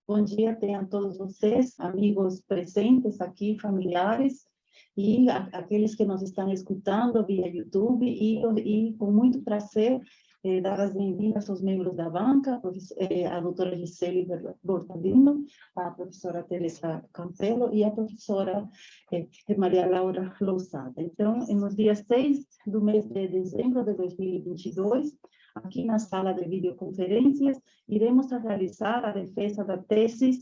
Bom dia, tenham todos vocês, amigos presentes aqui, familiares, e aqueles que nos estão escutando via YouTube, e com muito prazer, dar as boas-vindas aos membros da banca, a doutora Gisele Bortolino, a professora Teresa Campelo e a professora Maria Laura Lousada. Então, nos dias 6 do mês de dezembro de 2022, aqui na sala de videoconferências, iremos realizar a defesa da tese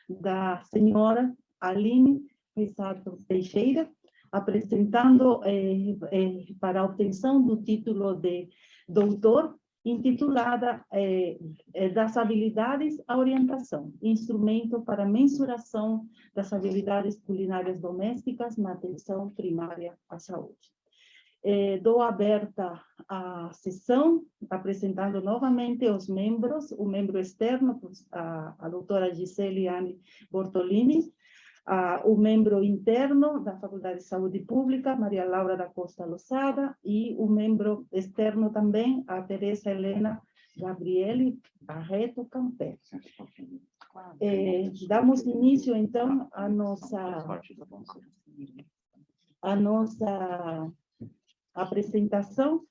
da senhora Aline Risato Teixeira, apresentando para a obtenção do título de doutor, intitulada Das habilidades à orientação, instrumento para mensuração das habilidades culinárias domésticas na atenção primária à saúde. Dou aberta a sessão, apresentando novamente os membros, o membro externo, a doutora Gisele Anne Bortolini, o membro interno da Faculdade de Saúde Pública, Maria Laura da Costa Lousada, e o membro externo também, a Teresa Helena Gabriele Barreto Campelo. Damos início, então, à nossa apresentação.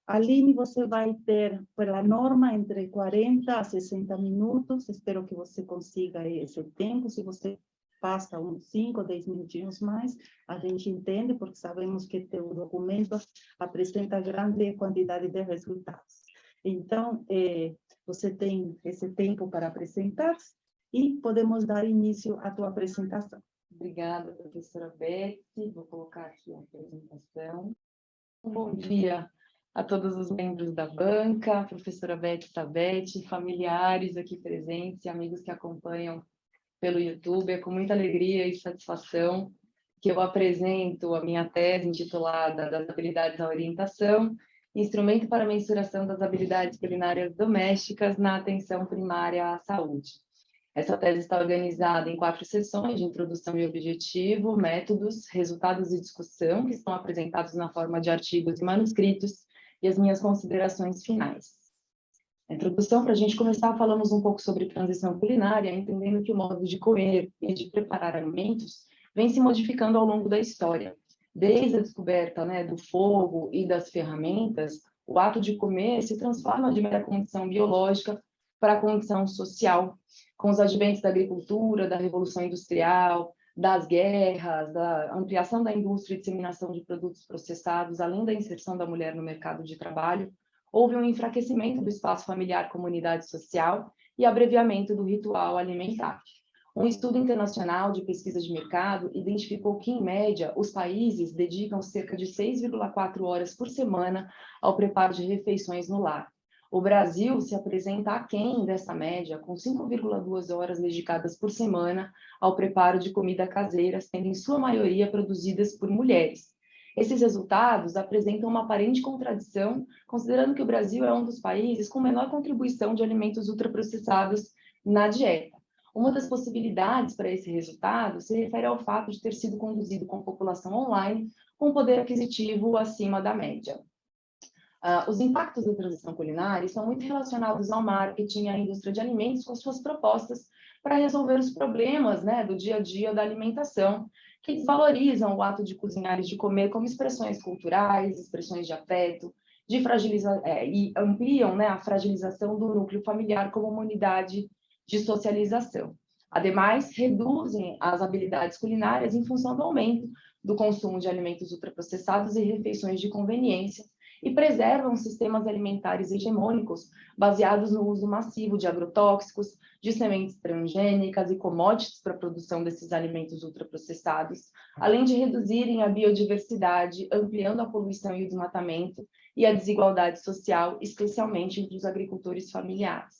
Aline, você vai ter, pela norma, entre 40 a 60 minutos. Espero que você consiga esse tempo. Se você passa uns 5 ou 10 minutinhos mais, a gente entende, porque sabemos que teu documento apresenta grande quantidade de resultados. Então, você tem esse tempo para apresentar-se e podemos dar início à tua apresentação. Obrigada, professora Beth. Vou colocar aqui a apresentação. Bom dia a todos os membros da banca, professora Beth Sabete, familiares aqui presentes e amigos que acompanham pelo YouTube. É com muita alegria e satisfação que eu apresento a minha tese intitulada Das habilidades à orientação, instrumento para mensuração das habilidades culinárias domésticas na atenção primária à saúde. Essa tese está organizada em 4 sessões de introdução e objetivo, métodos, resultados e discussão, que estão apresentados na forma de artigos e manuscritos, e as minhas considerações finais. Na introdução, para a gente começar, falamos um pouco sobre transição culinária, entendendo que o modo de comer e de preparar alimentos vem se modificando ao longo da história. Desde a descoberta, do fogo e das ferramentas, o ato de comer se transforma de mera condição biológica para a condição social, com os adventos da agricultura, da revolução industrial, das guerras, da ampliação da indústria e disseminação de produtos processados, além da inserção da mulher no mercado de trabalho, houve um enfraquecimento do espaço familiar, comunidade social e abreviamento do ritual alimentar. Um estudo internacional de pesquisa de mercado identificou que, em média, os países dedicam cerca de 6,4 horas por semana ao preparo de refeições no lar. O Brasil se apresenta aquém dessa média, com 5,2 horas dedicadas por semana ao preparo de comida caseira, sendo em sua maioria produzidas por mulheres. Esses resultados apresentam uma aparente contradição, considerando que o Brasil é um dos países com menor contribuição de alimentos ultraprocessados na dieta. Uma das possibilidades para esse resultado se refere ao fato de ter sido conduzido com população online, com poder aquisitivo acima da média. Os impactos da transição culinária estão muito relacionados ao marketing e à indústria de alimentos com suas propostas para resolver os problemas do dia a dia da alimentação, que desvalorizam o ato de cozinhar e de comer como expressões culturais, expressões de afeto, e ampliam a fragilização do núcleo familiar como uma unidade de socialização. Ademais, reduzem as habilidades culinárias em função do aumento do consumo de alimentos ultraprocessados e refeições de conveniência, e preservam sistemas alimentares hegemônicos baseados no uso massivo de agrotóxicos, de sementes transgênicas e commodities para a produção desses alimentos ultraprocessados, além de reduzirem a biodiversidade, ampliando a poluição e o desmatamento e a desigualdade social, especialmente entre os agricultores familiares.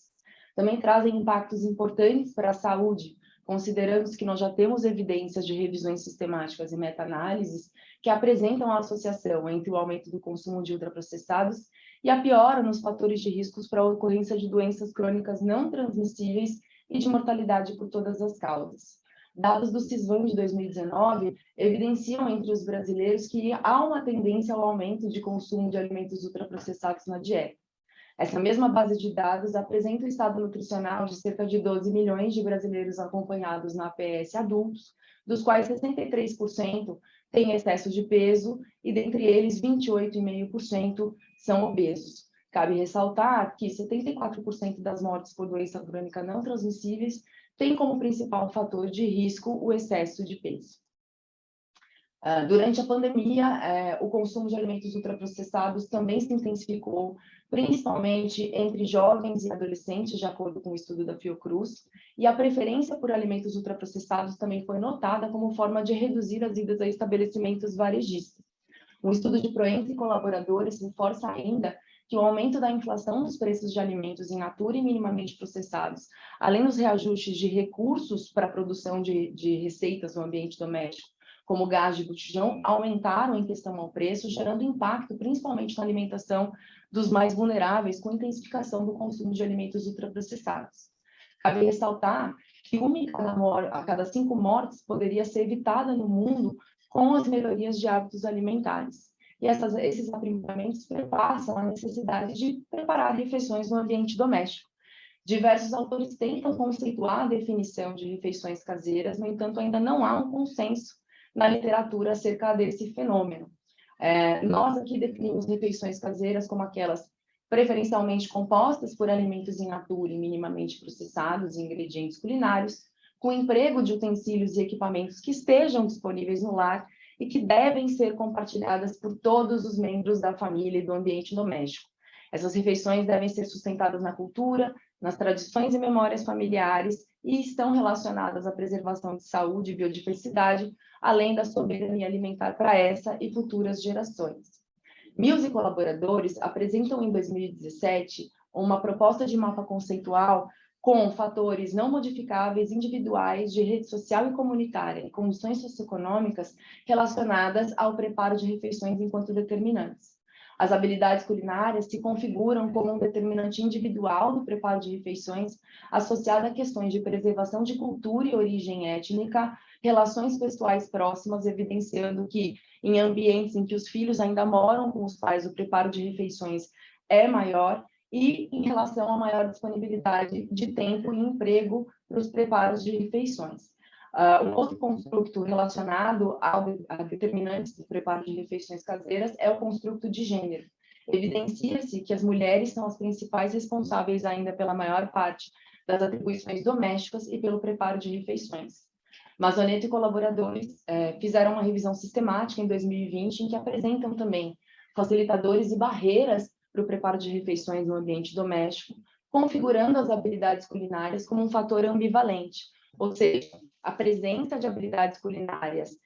Também trazem impactos importantes para a saúde, considerando que nós já temos evidências de revisões sistemáticas e meta-análises que apresentam a associação entre o aumento do consumo de ultraprocessados e a piora nos fatores de riscos para a ocorrência de doenças crônicas não transmissíveis e de mortalidade por todas as causas. Dados do CISVAM de 2019 evidenciam entre os brasileiros que há uma tendência ao aumento de consumo de alimentos ultraprocessados na dieta. Essa mesma base de dados apresenta o estado nutricional de cerca de 12 milhões de brasileiros acompanhados na APS adultos, dos quais 63% têm excesso de peso e, dentre eles, 28,5% são obesos. Cabe ressaltar que 74% das mortes por doença crônica não transmissíveis têm como principal fator de risco o excesso de peso. Durante a pandemia, o consumo de alimentos ultraprocessados também se intensificou, principalmente entre jovens e adolescentes, de acordo com o estudo da Fiocruz, e a preferência por alimentos ultraprocessados também foi notada como forma de reduzir as idas a estabelecimentos varejistas. Um estudo de Proença e colaboradores reforça ainda que o aumento da inflação dos preços de alimentos in natura e minimamente processados, além dos reajustes de recursos para a produção de receitas no ambiente doméstico, como gás de botijão, aumentaram em questão ao preço, gerando impacto principalmente na alimentação dos mais vulneráveis, com intensificação do consumo de alimentos ultraprocessados. Cabe ressaltar que uma em a cada 5 mortes poderia ser evitada no mundo com as melhorias de hábitos alimentares. E esses aprimoramentos perpassam a necessidade de preparar refeições no ambiente doméstico. Diversos autores tentam conceituar a definição de refeições caseiras, no entanto, ainda não há um consenso na literatura acerca desse fenômeno. Nós aqui definimos refeições caseiras como aquelas preferencialmente compostas por alimentos in natura e minimamente processados e ingredientes culinários, com emprego de utensílios e equipamentos que estejam disponíveis no lar e que devem ser compartilhadas por todos os membros da família e do ambiente doméstico. Essas refeições devem ser sustentadas na cultura, nas tradições e memórias familiares e estão relacionadas à preservação de saúde e biodiversidade, além da soberania alimentar para essa e futuras gerações. Mills e colaboradores apresentam em 2017 uma proposta de mapa conceitual com fatores não modificáveis individuais de rede social e comunitária e condições socioeconômicas relacionadas ao preparo de refeições enquanto determinantes. As habilidades culinárias se configuram como um determinante individual do preparo de refeições, associado a questões de preservação de cultura e origem étnica, relações pessoais próximas, evidenciando que, em ambientes em que os filhos ainda moram com os pais, o preparo de refeições é maior, e em relação à maior disponibilidade de tempo e emprego para os preparos de refeições. Um outro construto relacionado a determinantes do preparo de refeições caseiras é o construto de gênero. Evidencia-se que as mulheres são as principais responsáveis ainda pela maior parte das atribuições domésticas e pelo preparo de refeições. Mazzonetto e colaboradores fizeram uma revisão sistemática em 2020 em que apresentam também facilitadores e barreiras para o preparo de refeições no ambiente doméstico, configurando as habilidades culinárias como um fator ambivalente, ou seja, a presença de habilidades culinárias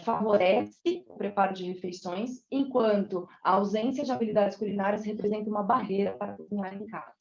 favorece o preparo de refeições, enquanto a ausência de habilidades culinárias representa uma barreira para cozinhar em casa.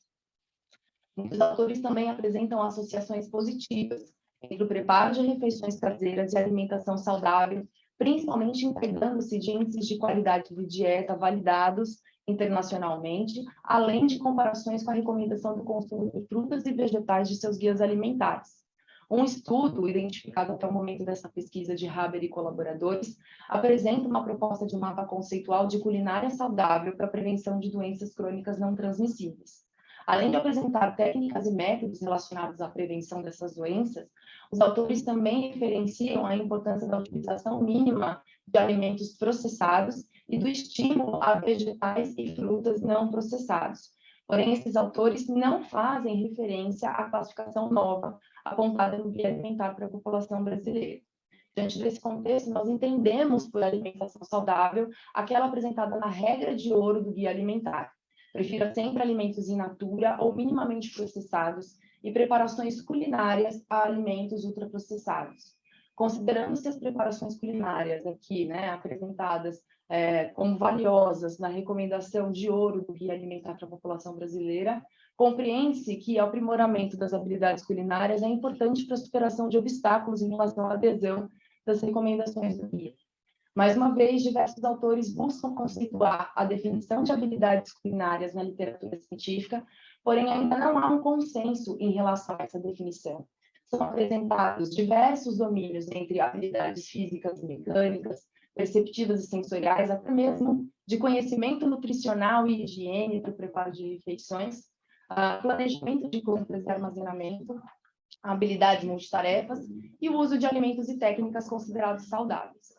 Muitos autores também apresentam associações positivas entre o preparo de refeições caseiras e a alimentação saudável, principalmente encarregando-se de índices de qualidade de dieta validados internacionalmente, além de comparações com a recomendação do consumo de frutas e vegetais de seus guias alimentares. Um estudo, identificado até o momento dessa pesquisa de Haber e colaboradores, apresenta uma proposta de mapa conceitual de culinária saudável para a prevenção de doenças crônicas não transmissíveis. Além de apresentar técnicas e métodos relacionados à prevenção dessas doenças, os autores também referenciam a importância da utilização mínima de alimentos processados e do estímulo a vegetais e frutas não processados. Porém, esses autores não fazem referência à classificação nova apontada no Guia Alimentar para a população brasileira. Diante desse contexto, nós entendemos por alimentação saudável aquela apresentada na regra de ouro do Guia Alimentar. Prefira sempre alimentos in natura ou minimamente processados e preparações culinárias a alimentos ultraprocessados. Considerando-se as preparações culinárias aqui, apresentadas como valiosas na recomendação de ouro do Guia Alimentar para a população brasileira, compreende-se que o aprimoramento das habilidades culinárias é importante para a superação de obstáculos em relação à adesão das recomendações do guia. Mais uma vez, diversos autores buscam conceituar a definição de habilidades culinárias na literatura científica, porém ainda não há um consenso em relação a essa definição. São apresentados diversos domínios entre habilidades físicas e mecânicas, perceptivas e sensoriais, até mesmo de conhecimento nutricional e higiene para o preparo de refeições, planejamento de compras e armazenamento, habilidades multitarefas e o uso de alimentos e técnicas considerados saudáveis.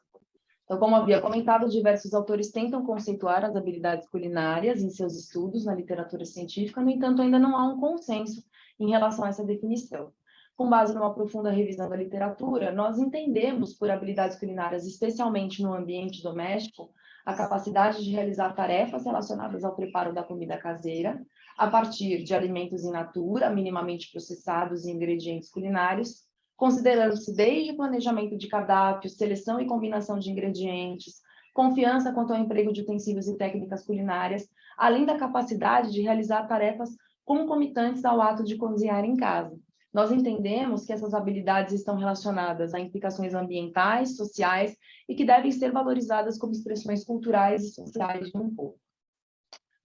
Então, como havia comentado, diversos autores tentam conceituar as habilidades culinárias em seus estudos na literatura científica, no entanto, ainda não há um consenso em relação a essa definição. Com base numa profunda revisão da literatura, nós entendemos por habilidades culinárias, especialmente no ambiente doméstico, a capacidade de realizar tarefas relacionadas ao preparo da comida caseira, a partir de alimentos in natura, minimamente processados e ingredientes culinários, considerando-se desde planejamento de cardápio, seleção e combinação de ingredientes, confiança quanto ao emprego de utensílios e técnicas culinárias, além da capacidade de realizar tarefas concomitantes ao ato de cozinhar em casa. Nós entendemos que essas habilidades estão relacionadas a implicações ambientais, sociais e que devem ser valorizadas como expressões culturais e sociais de um povo.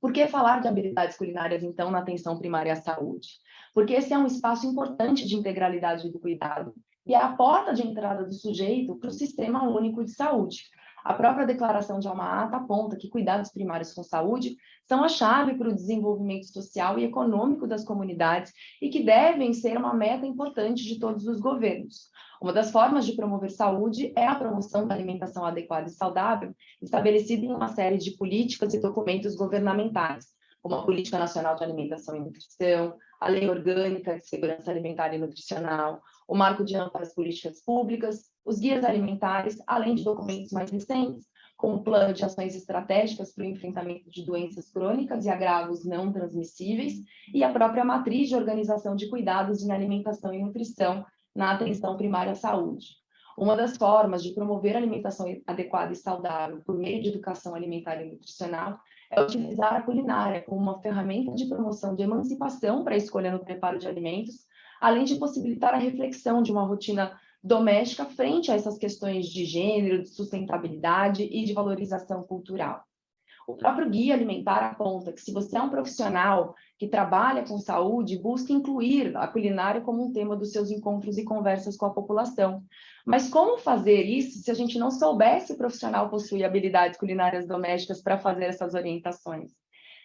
Por que falar de habilidades culinárias, então, na atenção primária à saúde? Porque esse é um espaço importante de integralidade do cuidado e é a porta de entrada do sujeito para o Sistema Único de Saúde. A própria Declaração de Alma-Ata aponta que cuidados primários com saúde são a chave para o desenvolvimento social e econômico das comunidades e que devem ser uma meta importante de todos os governos. Uma das formas de promover saúde é a promoção da alimentação adequada e saudável, estabelecida em uma série de políticas e documentos governamentais, como a Política Nacional de Alimentação e Nutrição, a Lei Orgânica de Segurança Alimentar e Nutricional, o Marco de Amplo às Políticas Públicas, os guias alimentares, além de documentos mais recentes, como o Plano de Ações Estratégicas para o Enfrentamento de Doenças Crônicas e Agravos Não Transmissíveis, e a própria Matriz de Organização de Cuidados em Alimentação e Nutrição na Atenção Primária à Saúde. Uma das formas de promover a alimentação adequada e saudável por meio de educação alimentar e nutricional é utilizar a culinária como uma ferramenta de promoção de emancipação para a escolha no preparo de alimentos, além de possibilitar a reflexão de uma rotina doméstica frente a essas questões de gênero, de sustentabilidade e de valorização cultural. O próprio guia alimentar aponta que se você é um profissional que trabalha com saúde, busque incluir a culinária como um tema dos seus encontros e conversas com a população. Mas como fazer isso se a gente não souber se o profissional possui habilidades culinárias domésticas para fazer essas orientações?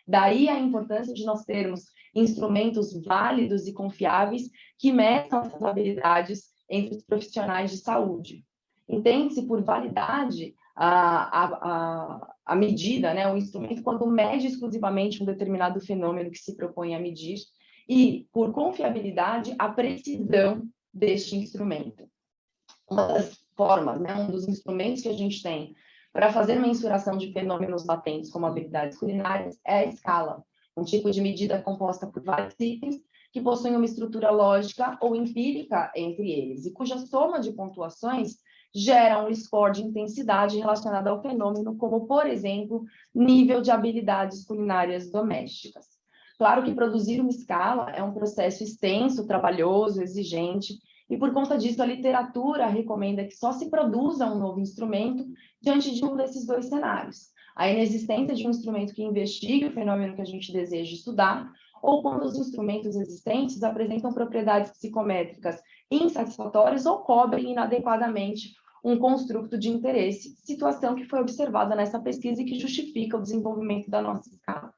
Daí a importância de nós termos instrumentos válidos e confiáveis que meçam essas habilidades entre os profissionais de saúde. Entende-se por validade a medida, né, o instrumento, quando mede exclusivamente um determinado fenômeno que se propõe a medir, e, por confiabilidade, a precisão deste instrumento. Uma das formas, né, um dos instrumentos que a gente tem para fazer mensuração de fenômenos latentes como habilidades culinárias é a escala, um tipo de medida composta por vários itens que possuem uma estrutura lógica ou empírica entre eles, e cuja soma de pontuações gera um score de intensidade relacionado ao fenômeno, como, por exemplo, nível de habilidades culinárias domésticas. Claro que produzir uma escala é um processo extenso, trabalhoso, exigente, e por conta disso a literatura recomenda que só se produza um novo instrumento diante de um desses dois cenários: a inexistência de um instrumento que investigue o fenômeno que a gente deseja estudar, ou quando os instrumentos existentes apresentam propriedades psicométricas insatisfatórias ou cobrem inadequadamente um construto de interesse, situação que foi observada nessa pesquisa e que justifica o desenvolvimento da nossa escala.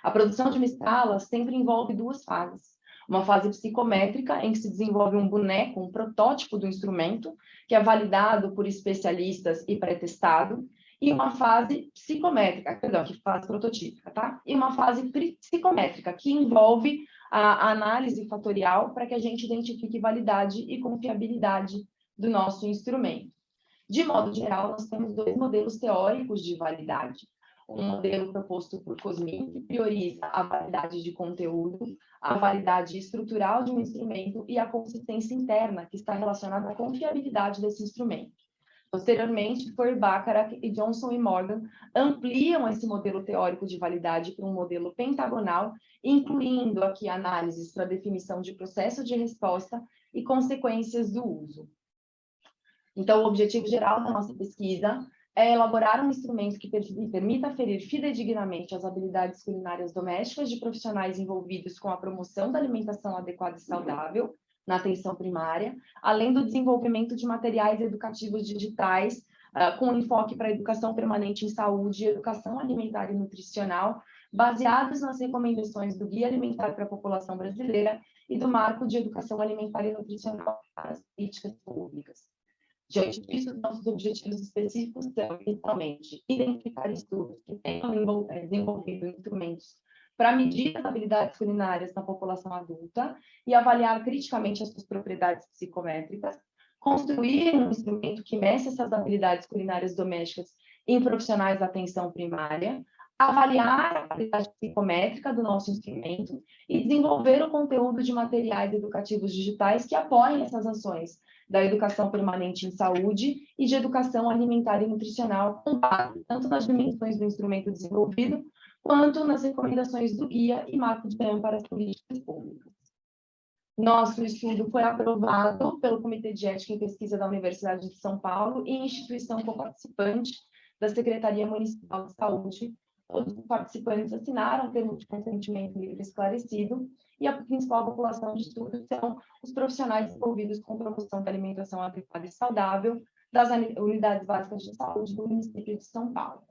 A produção de uma escala sempre envolve duas fases: uma fase psicométrica, em que se desenvolve um boneco, um protótipo do instrumento, que é validado por especialistas e pré-testado, e uma fase psicométrica, perdão, que fase prototípica, tá? E uma fase psicométrica, que envolve a análise fatorial para que a gente identifique validade e confiabilidade do nosso instrumento. De modo geral, nós temos dois modelos teóricos de validade. Um modelo proposto por Cosmin, que prioriza a validade de conteúdo, a validade estrutural de um instrumento e a consistência interna, que está relacionada à confiabilidade desse instrumento. Posteriormente, Bacharach e Johnson e Morgan ampliam esse modelo teórico de validade para um modelo pentagonal, incluindo aqui análises para definição de processo de resposta e consequências do uso. Então, o objetivo geral da nossa pesquisa é elaborar um instrumento que permita aferir fidedignamente as habilidades culinárias domésticas de profissionais envolvidos com a promoção da alimentação adequada e saudável na atenção primária, além do desenvolvimento de materiais educativos digitais com enfoque para educação permanente em saúde, educação alimentar e nutricional, baseados nas recomendações do Guia Alimentar para a População Brasileira e do Marco de Educação Alimentar e Nutricional para as Políticas Públicas. Diante disso, nossos objetivos específicos são, inicialmente, identificar estudos que tenham desenvolvido instrumentos para medir as habilidades culinárias na população adulta e avaliar criticamente as suas propriedades psicométricas, construir um instrumento que meça essas habilidades culinárias domésticas em profissionais da atenção primária, avaliar a qualidade psicométrica do nosso instrumento e desenvolver o conteúdo de materiais educativos digitais que apoiem essas ações da educação permanente em saúde e de educação alimentar e nutricional, com base tanto nas dimensões do instrumento desenvolvido, quanto nas recomendações do guia e marco de ganho para as políticas públicas. Nosso estudo foi aprovado pelo Comitê de Ética em Pesquisa da Universidade de São Paulo e instituição co-participante da Secretaria Municipal de Saúde. Todos os participantes assinaram o termo de consentimento livre e esclarecido, e a principal população de estudo são os profissionais envolvidos com promoção da alimentação adequada e saudável das unidades básicas de saúde do município de São Paulo.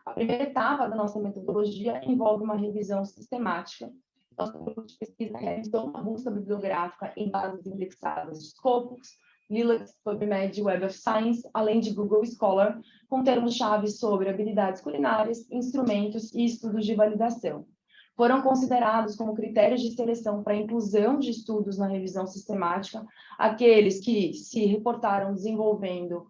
A primeira etapa da nossa metodologia envolve uma revisão sistemática. Nosso grupo de pesquisa realizou uma busca bibliográfica em bases indexadas de Scopus, Lilacs, PubMed, Web of Science, além de Google Scholar, com termos-chave sobre habilidades culinárias, instrumentos e estudos de validação. Foram considerados como critérios de seleção para a inclusão de estudos na revisão sistemática aqueles que se reportaram desenvolvendo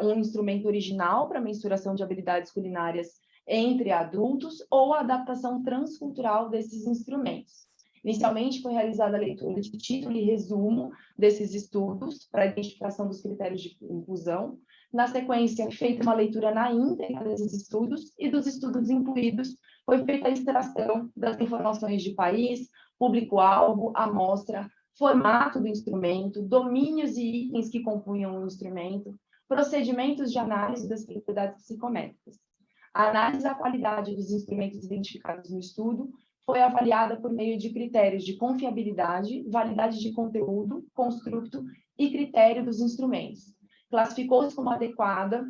um instrumento original para mensuração de habilidades culinárias entre adultos ou a adaptação transcultural desses instrumentos. Inicialmente, foi realizada a leitura de título e resumo desses estudos para a identificação dos critérios de inclusão. Na sequência, feita uma leitura na íntegra desses estudos e dos estudos incluídos, foi feita a extração das informações de país, público-alvo, amostra, formato do instrumento, domínios e itens que compunham o instrumento, procedimentos de análise das propriedades psicométricas. A análise da qualidade dos instrumentos identificados no estudo foi avaliada por meio de critérios de confiabilidade, validade de conteúdo, construto e critério dos instrumentos. Classificou-se como adequada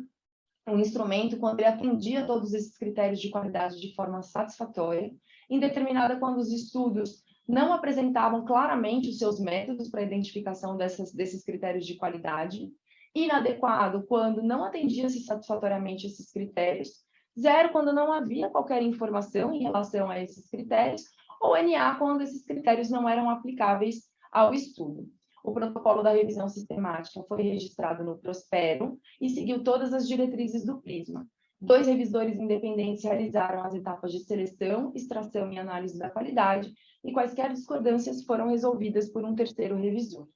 um instrumento quando ele atendia a todos esses critérios de qualidade de forma satisfatória, indeterminada quando os estudos não apresentavam claramente os seus métodos para a identificação desses critérios de qualidade, inadequado quando não atendia-se satisfatoriamente esses critérios, 0 quando não havia qualquer informação em relação a esses critérios, ou NA quando esses critérios não eram aplicáveis ao estudo. O protocolo da revisão sistemática foi registrado no Prospero e seguiu todas as diretrizes do Prisma. 2 revisores independentes realizaram as etapas de seleção, extração e análise da qualidade, e quaisquer discordâncias foram resolvidas por um terceiro revisor.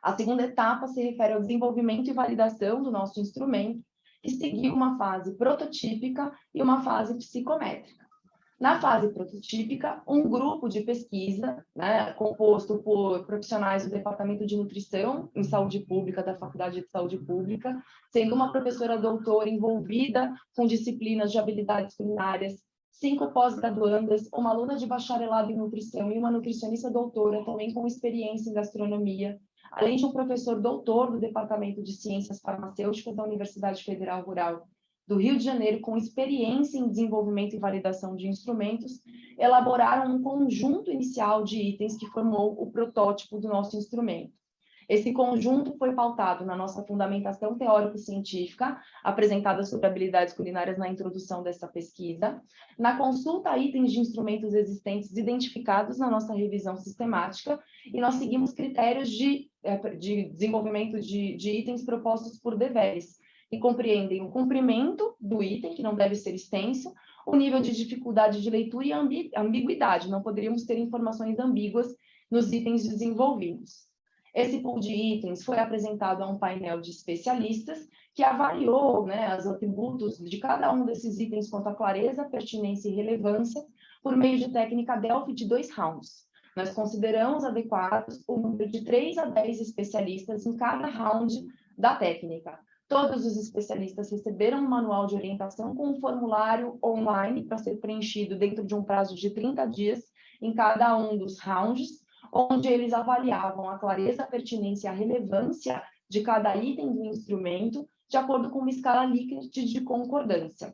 A segunda etapa se refere ao desenvolvimento e validação do nosso instrumento, que seguiu uma fase prototípica e uma fase psicométrica. Na fase prototípica, um grupo de pesquisa, composto por profissionais do Departamento de Nutrição em Saúde Pública da Faculdade de Saúde Pública, sendo uma professora doutora envolvida com disciplinas de habilidades culinárias, 5 pós-graduandas, uma aluna de bacharelado em nutrição e uma nutricionista doutora, também com experiência em gastronomia, além de um professor doutor do Departamento de Ciências Farmacêuticas da Universidade Federal Rural do Rio de Janeiro, com experiência em desenvolvimento e validação de instrumentos, elaboraram um conjunto inicial de itens que formou o protótipo do nosso instrumento. Esse conjunto foi pautado na nossa fundamentação teórico-científica, apresentada sobre habilidades culinárias na introdução dessa pesquisa, na consulta a itens de instrumentos existentes identificados na nossa revisão sistemática, e nós seguimos critérios de desenvolvimento de itens propostos por deveres, que compreendem o comprimento do item, que não deve ser extenso, o nível de dificuldade de leitura e a ambiguidade, não poderíamos ter informações ambíguas nos itens desenvolvidos. Esse pool de itens foi apresentado a um painel de especialistas que avaliou os atributos de cada um desses itens quanto à clareza, pertinência e relevância por meio de técnica Delphi de 2 rounds. Nós consideramos adequados o número de 3 a 10 especialistas em cada round da técnica. Todos os especialistas receberam um manual de orientação com um formulário online para ser preenchido dentro de um prazo de 30 dias em cada um dos rounds, onde eles avaliavam a clareza, a pertinência e a relevância de cada item do instrumento, de acordo com uma escala Likert de concordância.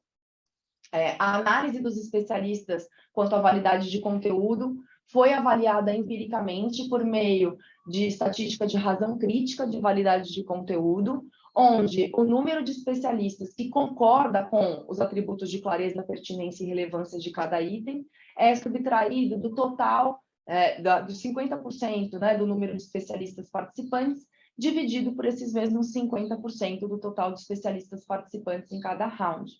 A análise dos especialistas quanto à validade de conteúdo foi avaliada empiricamente por meio de estatística de razão crítica de validade de conteúdo, onde o número de especialistas que concorda com os atributos de clareza, pertinência e relevância de cada item é subtraído do total, dos 50%, né, do número de especialistas participantes, dividido por esses mesmos 50% do total de especialistas participantes em cada round.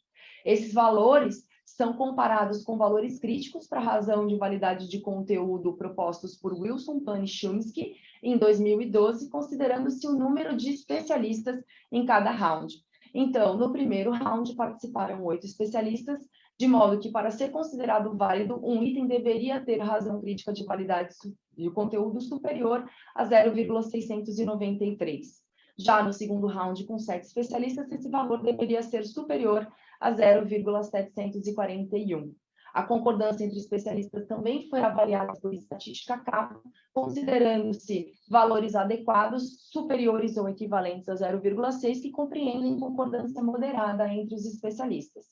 Esses valores são comparados com valores críticos para a razão de validade de conteúdo propostos por Wilson, Pan e Chomsky em 2012, considerando-se o número de especialistas em cada round. Então, no primeiro round participaram 8 especialistas, de modo que, para ser considerado válido, um item deveria ter razão crítica de validade de conteúdo superior a 0,693. Já no segundo round, com 7 especialistas, esse valor deveria ser superior a 0,741. A concordância entre especialistas também foi avaliada por estatística Kaplan, considerando-se valores adequados, superiores ou equivalentes a 0,6, que compreendem concordância moderada entre os especialistas.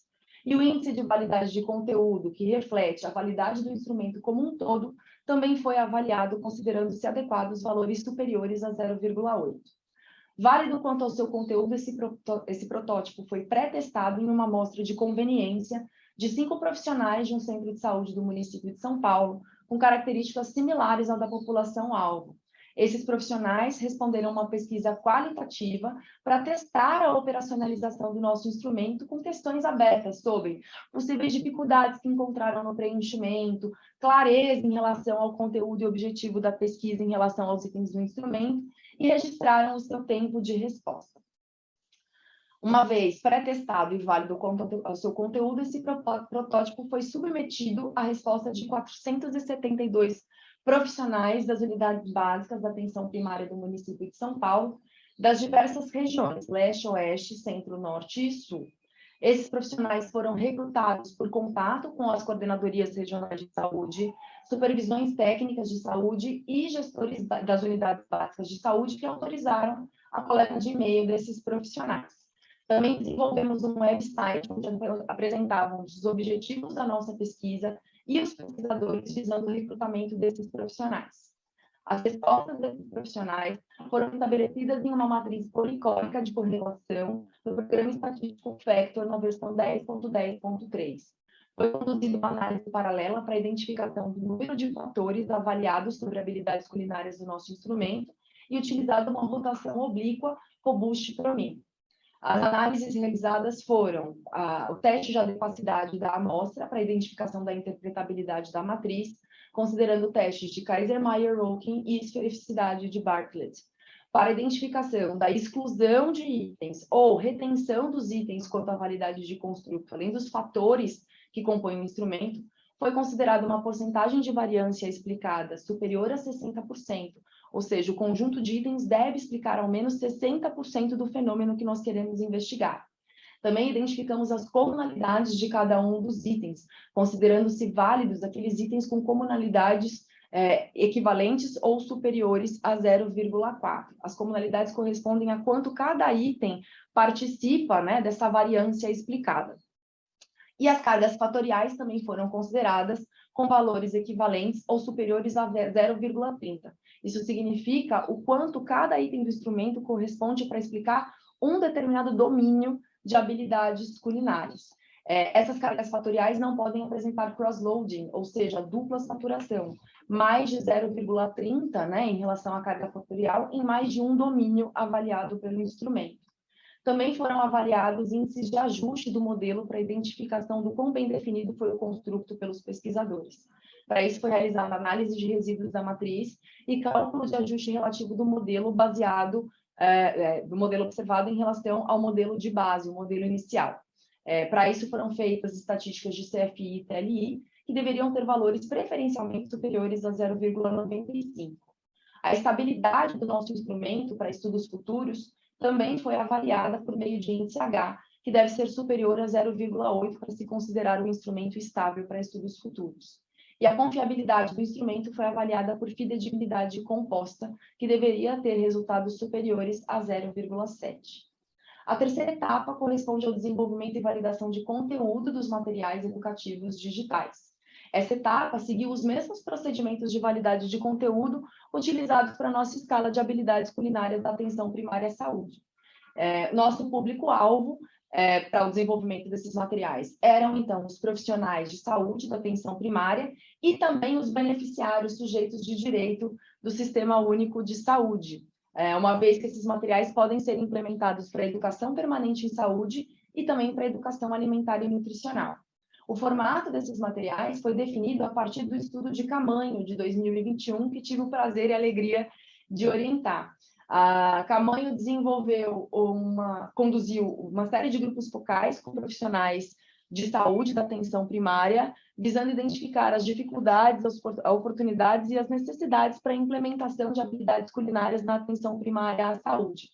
E o índice de validade de conteúdo, que reflete a validade do instrumento como um todo, também foi avaliado, considerando-se adequados valores superiores a 0,8. Válido quanto ao seu conteúdo, esse protótipo foi pré-testado em uma amostra de conveniência de 5 profissionais de um centro de saúde do município de São Paulo, com características similares à da população-alvo. Esses profissionais responderam uma pesquisa qualitativa para testar a operacionalização do nosso instrumento com questões abertas sobre possíveis dificuldades que encontraram no preenchimento, clareza em relação ao conteúdo e objetivo da pesquisa em relação aos itens do instrumento, e registraram o seu tempo de resposta. Uma vez pré-testado e válido quanto ao seu conteúdo, esse protótipo foi submetido à resposta de 472 profissionais das unidades básicas da atenção primária do município de São Paulo, das diversas regiões, leste, oeste, centro, norte e sul. Esses profissionais foram recrutados por contato com as coordenadorias regionais de saúde, supervisões técnicas de saúde e gestores das unidades básicas de saúde que autorizaram a coleta de e-mail desses profissionais. Também desenvolvemos um website onde apresentávamos os objetivos da nossa pesquisa e os pesquisadores visando o recrutamento desses profissionais. As respostas desses profissionais foram estabelecidas em uma matriz policórica de correlação do Programa Estatístico Factor na versão 10.10.3. Foi conduzida uma análise paralela para a identificação do número de fatores avaliados sobre habilidades culinárias do nosso instrumento e utilizada uma rotação oblíqua robust-Promin. As análises realizadas foram o teste de adequacidade da amostra para a identificação da interpretabilidade da matriz, considerando testes de Kaiser-Meyer-Rokin e esfericidade de Bartlett. Para a identificação da exclusão de itens ou retenção dos itens quanto à validade de construto, além dos fatores que compõem o instrumento, foi considerada uma porcentagem de variância explicada superior a 60%, ou seja, o conjunto de itens deve explicar ao menos 60% do fenômeno que nós queremos investigar. Também identificamos as comunalidades de cada um dos itens, considerando-se válidos aqueles itens com comunalidades equivalentes ou superiores a 0,4. As comunalidades correspondem a quanto cada item participa, né, dessa variância explicada. E as cargas fatoriais também foram consideradas com valores equivalentes ou superiores a 0,30. Isso significa o quanto cada item do instrumento corresponde para explicar um determinado domínio de habilidades culinárias. Essas cargas fatoriais não podem apresentar cross-loading, ou seja, dupla saturação, mais de 0,30, né, em relação à carga fatorial, em mais de um domínio avaliado pelo instrumento. Também foram avaliados índices de ajuste do modelo para identificação do quão bem definido foi o construto pelos pesquisadores. Para isso, foi realizada análise de resíduos da matriz e cálculo de ajuste relativo do modelo baseado, do modelo observado em relação ao modelo de base, o modelo inicial. Para isso, foram feitas estatísticas de CFI e TLI, que deveriam ter valores preferencialmente superiores a 0,95. A estabilidade do nosso instrumento para estudos futuros também foi avaliada por meio de índice H, que deve ser superior a 0,8 para se considerar um instrumento estável para estudos futuros. E a confiabilidade do instrumento foi avaliada por fidedibilidade composta, que deveria ter resultados superiores a 0,7. A terceira etapa corresponde ao desenvolvimento e validação de conteúdo dos materiais educativos digitais. Essa etapa seguiu os mesmos procedimentos de validade de conteúdo utilizados para a nossa escala de habilidades culinárias da atenção primária à saúde. Nosso público-alvo para o desenvolvimento desses materiais eram, então, os profissionais de saúde da atenção primária e também os beneficiários sujeitos de direito do Sistema Único de Saúde, uma vez que esses materiais podem ser implementados para a educação permanente em saúde e também para a educação alimentar e nutricional. O formato desses materiais foi definido a partir do estudo de Camanho, de 2021, que tive o prazer e a alegria de orientar. A Camanho conduziu uma série de grupos focais com profissionais de saúde da atenção primária, visando identificar as dificuldades, as oportunidades e as necessidades para a implementação de habilidades culinárias na atenção primária à saúde.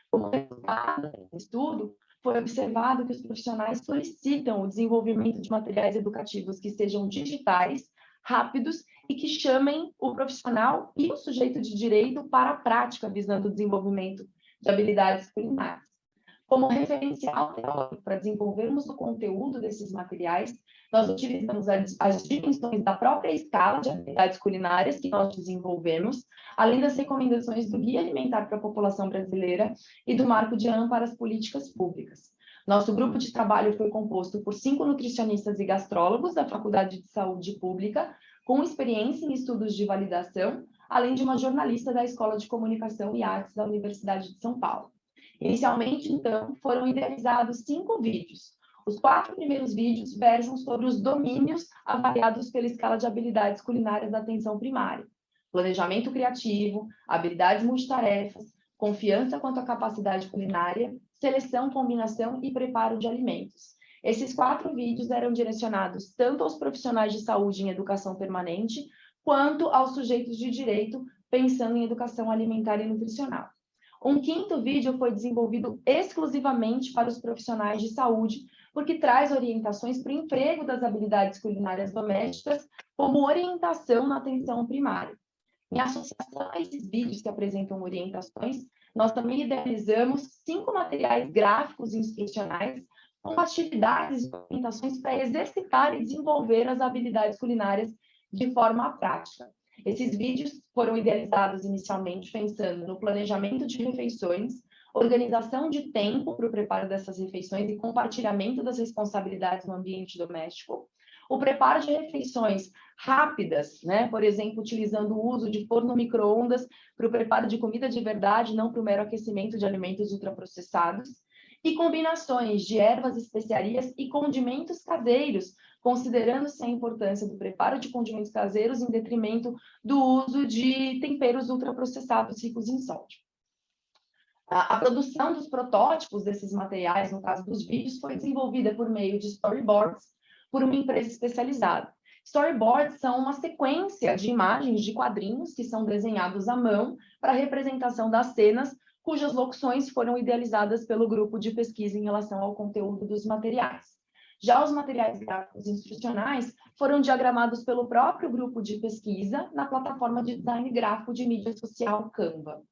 Como resultado desse estudo, foi observado que os profissionais solicitam o desenvolvimento de materiais educativos que sejam digitais, rápidos e que chamem o profissional e o sujeito de direito para a prática, visando o desenvolvimento de habilidades culinárias. Como referencial teórico para desenvolvermos o conteúdo desses materiais, nós utilizamos as dimensões da própria escala de habilidades culinárias que nós desenvolvemos, além das recomendações do Guia Alimentar para a População Brasileira e do Marco de ANO para as Políticas Públicas. Nosso grupo de trabalho foi composto por 5 nutricionistas e gastrólogos da Faculdade de Saúde Pública, com experiência em estudos de validação, além de uma jornalista da Escola de Comunicação e Artes da Universidade de São Paulo. Inicialmente, então, foram idealizados 5 vídeos. Os 4 primeiros vídeos versam sobre os domínios avaliados pela escala de habilidades culinárias da atenção primária: planejamento criativo, habilidades multitarefas, confiança quanto à capacidade culinária, seleção, combinação e preparo de alimentos. Esses 4 vídeos eram direcionados tanto aos profissionais de saúde em educação permanente, quanto aos sujeitos de direito, pensando em educação alimentar e nutricional. Um 5º vídeo foi desenvolvido exclusivamente para os profissionais de saúde, porque traz orientações para o emprego das habilidades culinárias domésticas como orientação na atenção primária. Em associação a esses vídeos que apresentam orientações, nós também idealizamos 5 materiais gráficos instrucionais com atividades e orientações para exercitar e desenvolver as habilidades culinárias de forma prática. Esses vídeos foram idealizados inicialmente pensando no planejamento de refeições, organização de tempo para o preparo dessas refeições e compartilhamento das responsabilidades no ambiente doméstico, o preparo de refeições rápidas, né? Por exemplo, utilizando o uso de forno micro-ondas para o preparo de comida de verdade, não para o mero aquecimento de alimentos ultraprocessados, e combinações de ervas, especiarias e condimentos caseiros, considerando-se a importância do preparo de condimentos caseiros em detrimento do uso de temperos ultraprocessados ricos em sódio. A produção dos protótipos desses materiais, no caso dos vídeos, foi desenvolvida por meio de storyboards por uma empresa especializada. Storyboards são uma sequência de imagens de quadrinhos que são desenhados à mão para a representação das cenas, cujas locuções foram idealizadas pelo grupo de pesquisa em relação ao conteúdo dos materiais. Já os materiais gráficos instrucionais foram diagramados pelo próprio grupo de pesquisa na plataforma de design gráfico de mídia social Canva.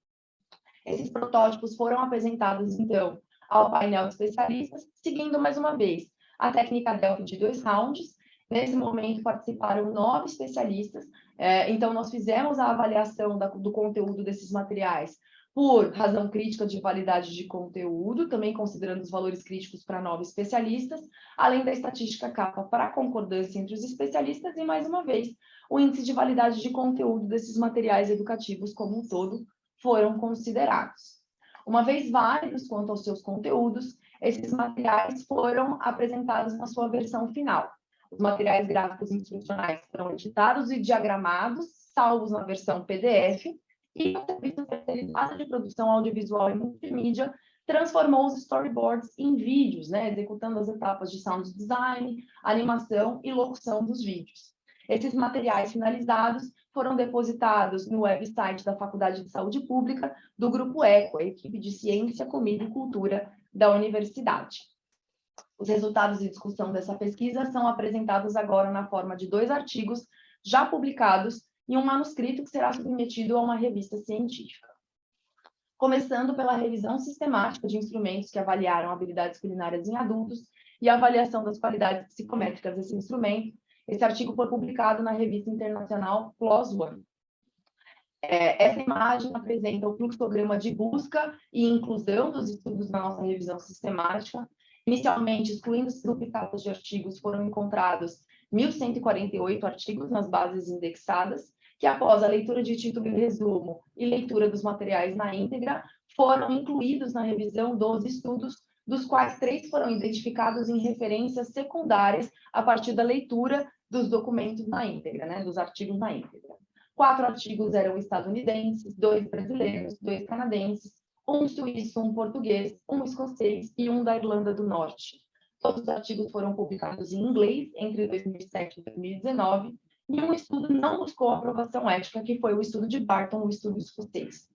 Esses protótipos foram apresentados, então, ao painel de especialistas, seguindo mais uma vez a técnica Delphi de 2 rounds. Nesse momento participaram 9 especialistas, então nós fizemos a avaliação do conteúdo desses materiais por razão crítica de validade de conteúdo, também considerando os valores críticos para 9 especialistas, além da estatística capa para a concordância entre os especialistas e, mais uma vez, o índice de validade de conteúdo desses materiais educativos como um todo foram considerados. Uma vez válidos quanto aos seus conteúdos, esses materiais foram apresentados na sua versão final. Os materiais gráficos instrucionais foram editados e diagramados, salvos na versão PDF, e o serviço terceirizado de produção audiovisual e multimídia transformou os storyboards em vídeos, né, executando as etapas de sound design, animação e locução dos vídeos. Esses materiais finalizados foram depositados no website da Faculdade de Saúde Pública do Grupo ECO, a equipe de Ciência, Comida e Cultura da Universidade. Os resultados de discussão dessa pesquisa são apresentados agora na forma de 2 artigos já publicados e um manuscrito que será submetido a uma revista científica. começando pela revisão sistemática de instrumentos que avaliaram habilidades culinárias em adultos e a avaliação das qualidades psicométricas desse instrumento. Esse artigo foi publicado na revista internacional PLOS ONE. Essa imagem apresenta o fluxograma de busca e inclusão dos estudos na nossa revisão sistemática. Inicialmente, excluindo os duplicados de artigos, foram encontrados 1.148 artigos nas bases indexadas, que após a leitura de título e resumo e leitura dos materiais na íntegra, foram incluídos na revisão dos estudos, dos quais 3 foram identificados em referências secundárias a partir da leitura dos documentos na íntegra, né, dos artigos na íntegra. 4 artigos eram estadunidenses, 2 brasileiros, 2 canadenses, 1 suíço, 1 português, 1 escocês e 1 da Irlanda do Norte. Todos os artigos foram publicados em inglês entre 2007 e 2019, e um estudo não buscou aprovação ética, que foi o estudo de Barton, o estudo escocês.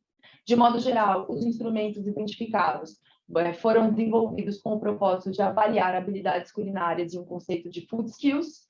De modo geral, os instrumentos identificados foram desenvolvidos com o propósito de avaliar habilidades culinárias e um conceito de food skills,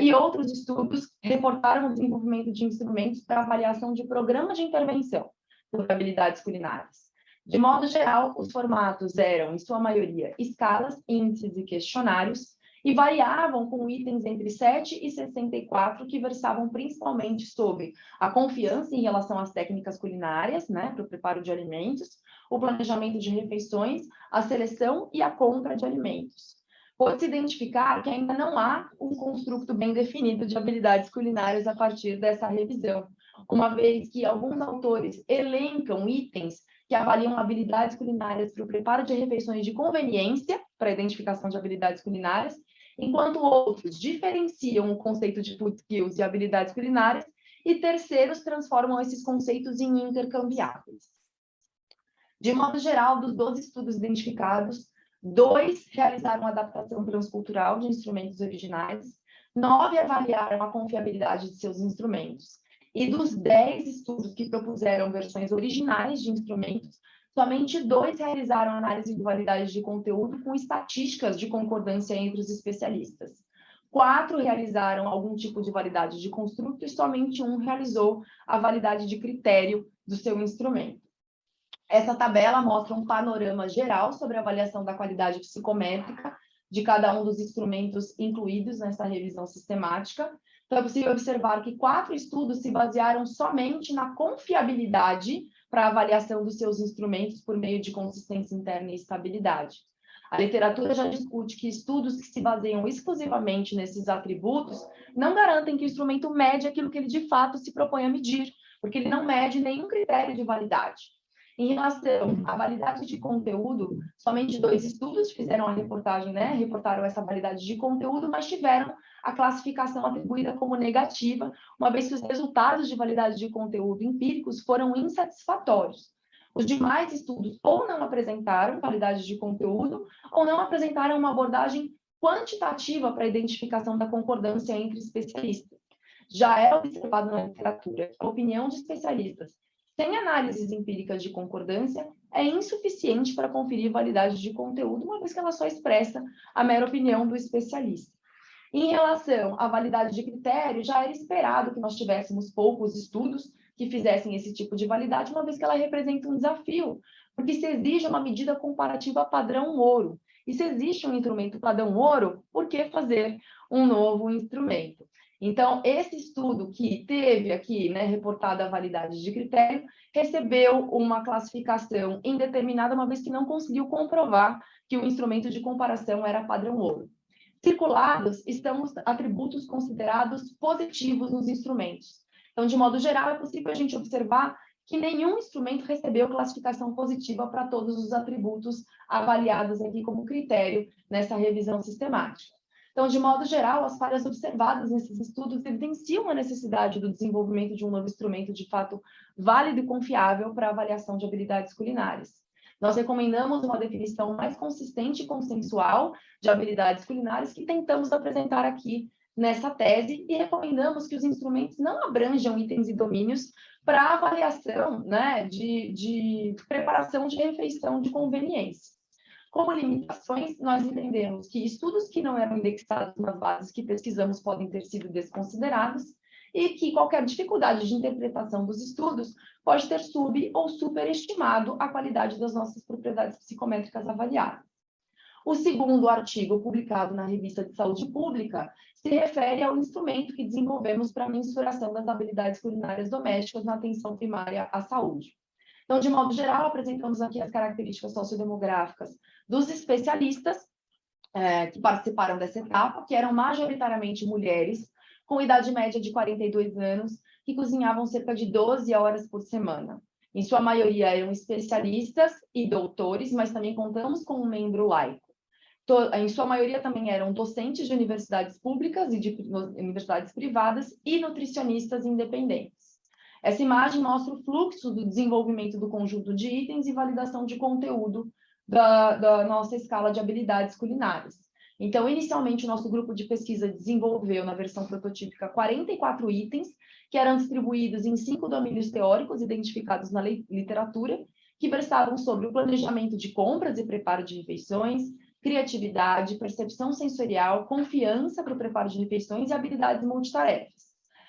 e outros estudos reportaram o desenvolvimento de instrumentos para avaliação de programa de intervenção sobre habilidades culinárias. De modo geral, os formatos eram, em sua maioria, escalas, índices e questionários, e variavam com itens entre 7 e 64, que versavam principalmente sobre a confiança em relação às técnicas culinárias, né, para o preparo de alimentos, o planejamento de refeições, a seleção e a compra de alimentos. Pode-se identificar que ainda não há um construto bem definido de habilidades culinárias a partir dessa revisão, uma vez que alguns autores elencam itens que avaliam habilidades culinárias para o preparo de refeições de conveniência, para a identificação de habilidades culinárias, enquanto outros diferenciam o conceito de food skills e habilidades culinárias, e terceiros transformam esses conceitos em intercambiáveis. De modo geral, dos 12 estudos identificados, 2 realizaram adaptação transcultural de instrumentos originais, 9 avaliaram a confiabilidade de seus instrumentos. E dos 10 estudos que propuseram versões originais de instrumentos, somente 2 realizaram análise de validade de conteúdo com estatísticas de concordância entre os especialistas. 4 realizaram algum tipo de validade de construto e somente 1 realizou a validade de critério do seu instrumento. Essa tabela mostra um panorama geral sobre a avaliação da qualidade psicométrica de cada um dos instrumentos incluídos nessa revisão sistemática. Então, é possível observar que 4 estudos se basearam somente na confiabilidade para a avaliação dos seus instrumentos por meio de consistência interna e estabilidade. A literatura já discute que estudos que se baseiam exclusivamente nesses atributos não garantem que o instrumento mede aquilo que ele de fato se propõe a medir, porque ele não mede nenhum critério de validade. Em relação à validade de conteúdo, somente 2 estudos fizeram a reportagem, né? Reportaram essa validade de conteúdo, mas tiveram a classificação atribuída como negativa, uma vez que os resultados de validade de conteúdo empíricos foram insatisfatórios. Os demais estudos ou não apresentaram validade de conteúdo, ou não apresentaram uma abordagem quantitativa para a identificação da concordância entre especialistas. Já é observado na literatura que a opinião de especialistas sem análises empíricas de concordância, é insuficiente para conferir validade de conteúdo, uma vez que ela só expressa a mera opinião do especialista. Em relação à validade de critério, já era esperado que nós tivéssemos poucos estudos que fizessem esse tipo de validade, uma vez que ela representa um desafio, porque se exige uma medida comparativa padrão ouro. E se existe um instrumento padrão ouro, por que fazer um novo instrumento? Então, esse estudo que teve aqui, né, reportada a validade de critério, recebeu uma classificação indeterminada, uma vez que não conseguiu comprovar que o instrumento de comparação era padrão ouro. Circulados estão os atributos considerados positivos nos instrumentos. Então, de modo geral, é possível a gente observar que nenhum instrumento recebeu classificação positiva para todos os atributos avaliados aqui como critério nessa revisão sistemática. Então, de modo geral, as falhas observadas nesses estudos evidenciam a necessidade do desenvolvimento de um novo instrumento de fato válido e confiável para a avaliação de habilidades culinárias. Nós recomendamos uma definição mais consistente e consensual de habilidades culinárias que tentamos apresentar aqui nessa tese e recomendamos que os instrumentos não abranjam itens e domínios para avaliação, né, de preparação de refeição de conveniência. Como limitações, nós entendemos que estudos que não eram indexados nas bases que pesquisamos podem ter sido desconsiderados e que qualquer dificuldade de interpretação dos estudos pode ter ou superestimado a qualidade das nossas propriedades psicométricas avaliadas. O segundo artigo, publicado na Revista de Saúde Pública, se refere ao instrumento que desenvolvemos para a mensuração das habilidades culinárias domésticas na atenção primária à saúde. Então, de modo geral, apresentamos aqui as características sociodemográficas dos especialistas que participaram dessa etapa, que eram majoritariamente mulheres, com idade média de 42 anos, que cozinhavam cerca de 12 horas por semana. Em sua maioria eram especialistas e doutores, mas também contamos com um membro laico. Em sua maioria também eram docentes de universidades públicas e de universidades privadas e nutricionistas independentes. Essa imagem mostra o fluxo do desenvolvimento do conjunto de itens e validação de conteúdo da nossa escala de habilidades culinárias. Então, inicialmente, o nosso grupo de pesquisa desenvolveu, na versão prototípica, 44 itens, que eram distribuídos em 5 domínios teóricos identificados na literatura, que versavam sobre o planejamento de compras e preparo de refeições, criatividade, percepção sensorial, confiança para o preparo de refeições e habilidades multitarefas.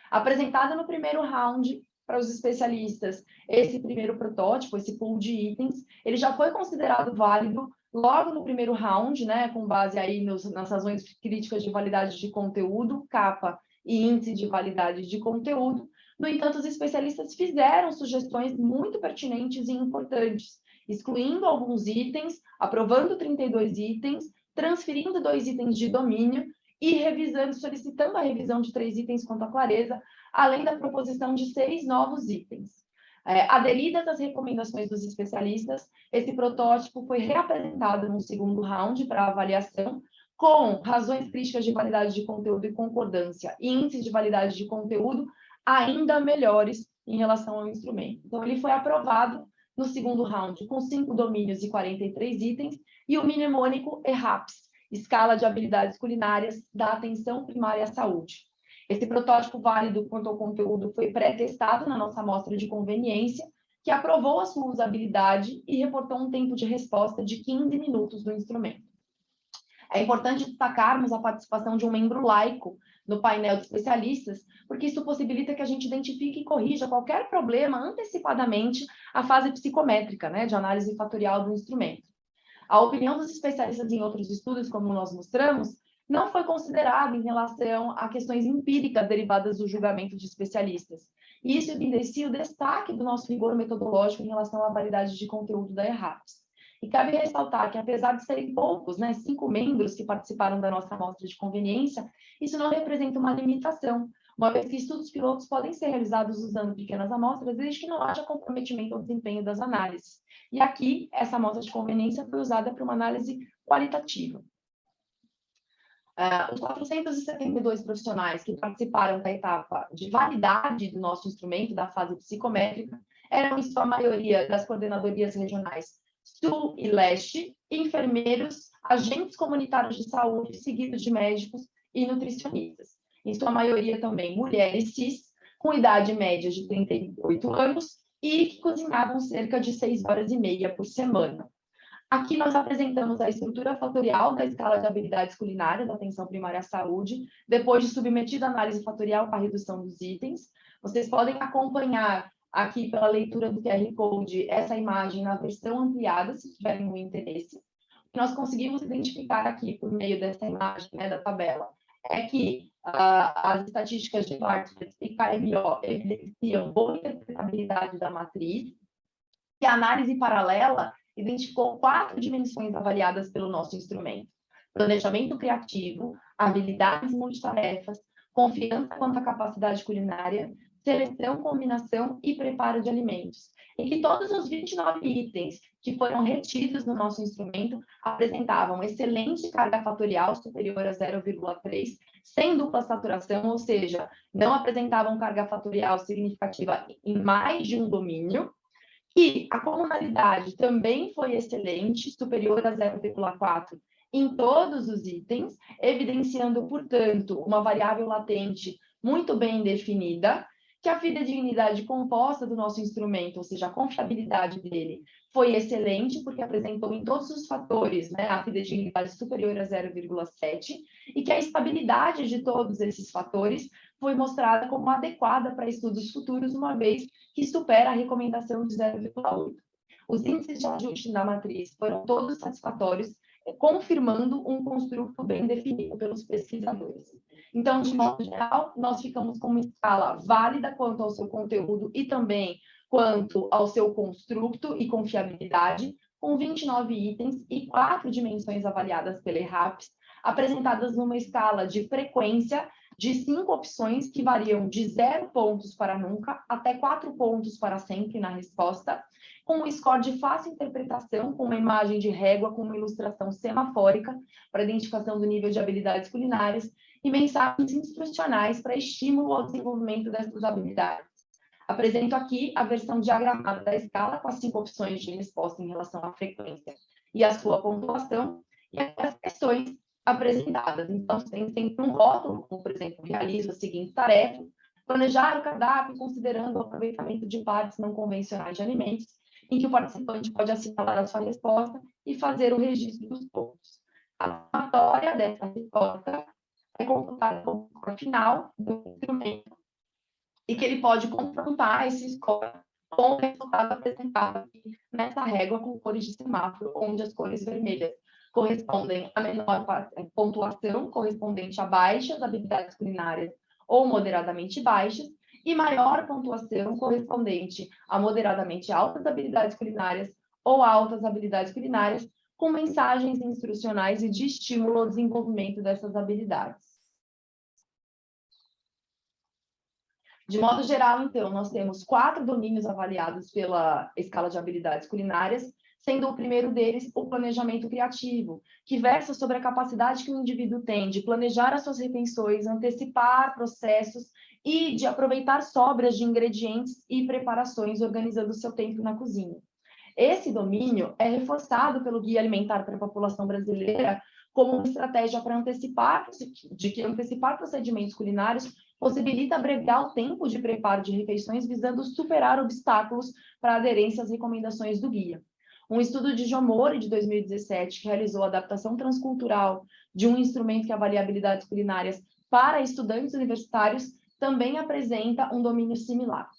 Apresentada no primeiro round para os especialistas, esse primeiro protótipo, esse pool de itens, ele já foi considerado válido logo no primeiro round, né, com base aí nas razões críticas de validade de conteúdo, capa e índice de validade de conteúdo. No entanto, os especialistas fizeram sugestões muito pertinentes e importantes, excluindo alguns itens, aprovando 32 itens, transferindo 2 itens de domínio e solicitando a revisão de 3 itens quanto à clareza, além da proposição de 6 novos itens. Aderidas às recomendações dos especialistas, esse protótipo foi reapresentado no segundo round para avaliação, com razões críticas de validade de conteúdo e concordância, e índices de validade de conteúdo ainda melhores em relação ao instrumento. Então, ele foi aprovado no segundo round com 5 domínios e 43 itens, e o mnemônico EHAPS, Escala de Habilidades Culinárias da Atenção Primária à Saúde. Esse protótipo válido quanto ao conteúdo foi pré-testado na nossa amostra de conveniência, que aprovou a sua usabilidade e reportou um tempo de resposta de 15 minutos do instrumento. É importante destacarmos a participação de um membro laico no painel de especialistas, porque isso possibilita que a gente identifique e corrija qualquer problema antecipadamente à fase psicométrica, né, de análise fatorial do instrumento. A opinião dos especialistas em outros estudos, como nós mostramos, não foi considerada em relação a questões empíricas derivadas do julgamento de especialistas. E isso evidencia o destaque do nosso rigor metodológico em relação à validade de conteúdo da EHAPS. E cabe ressaltar que, apesar de serem poucos, 5 membros que participaram da nossa amostra de conveniência, isso não representa uma limitação, uma vez que estudos pilotos podem ser realizados usando pequenas amostras, desde que não haja comprometimento ao desempenho das análises. E aqui, essa amostra de conveniência foi usada para uma análise qualitativa. Os 472 profissionais que participaram da etapa de validade do nosso instrumento, da fase psicométrica, eram, em sua maioria, das coordenadorias regionais Sul e Leste, enfermeiros, agentes comunitários de saúde, seguidos de médicos e nutricionistas. Em sua maioria também mulheres cis, com idade média de 38 anos e que cozinhavam cerca de 6 horas e meia por semana. Aqui nós apresentamos a estrutura fatorial da escala de habilidades culinárias da atenção primária à saúde, depois de submetida à análise fatorial com a redução dos itens. Vocês podem acompanhar aqui pela leitura do QR Code essa imagem na versão ampliada, se tiverem um interesse. O que nós conseguimos identificar aqui por meio dessa imagem, da tabela, é que as estatísticas de Bartlett e KMO evidenciam boa interpretabilidade da matriz, e a análise paralela identificou 4 dimensões avaliadas pelo nosso instrumento: planejamento criativo, habilidades multitarefas, confiança quanto à capacidade culinária, seleção, combinação e preparo de alimentos. Em que todos os 29 itens que foram retidos no nosso instrumento apresentavam excelente carga fatorial superior a 0,3, sem dupla saturação, ou seja, não apresentavam carga fatorial significativa em mais de um domínio, e a comunalidade também foi excelente, superior a 0,4 em todos os itens, evidenciando, portanto, uma variável latente muito bem definida, que a fidedignidade composta do nosso instrumento, ou seja, a confiabilidade dele, foi excelente, porque apresentou em todos os fatores a fidedignidade superior a 0,7, e que a estabilidade de todos esses fatores foi mostrada como adequada para estudos futuros, uma vez que supera a recomendação de 0,8. Os índices de ajuste da matriz foram todos satisfatórios, confirmando um construto bem definido pelos pesquisadores. Então, de modo geral, nós ficamos com uma escala válida quanto ao seu conteúdo e também quanto ao seu construto e confiabilidade, com 29 itens e 4 dimensões avaliadas pela ERAPS, apresentadas numa escala de frequência de 5 opções que variam de 0 pontos para nunca até 4 pontos para sempre na resposta, com um score de fácil interpretação, com uma imagem de régua com uma ilustração semafórica para identificação do nível de habilidades culinárias e mensagens instrucionais para estímulo ao desenvolvimento dessas habilidades. Apresento aqui a versão diagramada da escala com as 5 opções de resposta em relação à frequência e a sua pontuação e as questões apresentadas. Então, tem sempre um rótulo, como, por exemplo, realiza a seguinte tarefa: planejar o cardápio considerando o aproveitamento de partes não convencionais de alimentos, em que o participante pode assinalar a sua resposta e fazer o registro dos pontos. A somatória dessa resposta é computada como score final do instrumento e que ele pode confrontar esse score com o resultado apresentado aqui nessa régua com cores de semáforo, onde as cores vermelhas correspondem à menor pontuação correspondente a baixas habilidades culinárias ou moderadamente baixas, e maior pontuação correspondente a moderadamente altas habilidades culinárias ou altas habilidades culinárias, com mensagens instrucionais e de estímulo ao desenvolvimento dessas habilidades. De modo geral, então, nós temos 4 domínios avaliados pela escala de habilidades culinárias, sendo o primeiro deles o planejamento criativo, que versa sobre a capacidade que o indivíduo tem de planejar as suas refeições, antecipar processos e de aproveitar sobras de ingredientes e preparações, organizando o seu tempo na cozinha. Esse domínio é reforçado pelo Guia Alimentar para a População Brasileira como uma estratégia para antecipar procedimentos culinários possibilita abreviar o tempo de preparo de refeições, visando superar obstáculos para a aderência às recomendações do guia. Um estudo de John Moore, de 2017, que realizou a adaptação transcultural de um instrumento que avalia habilidades culinárias para estudantes universitários, também apresenta um domínio similar.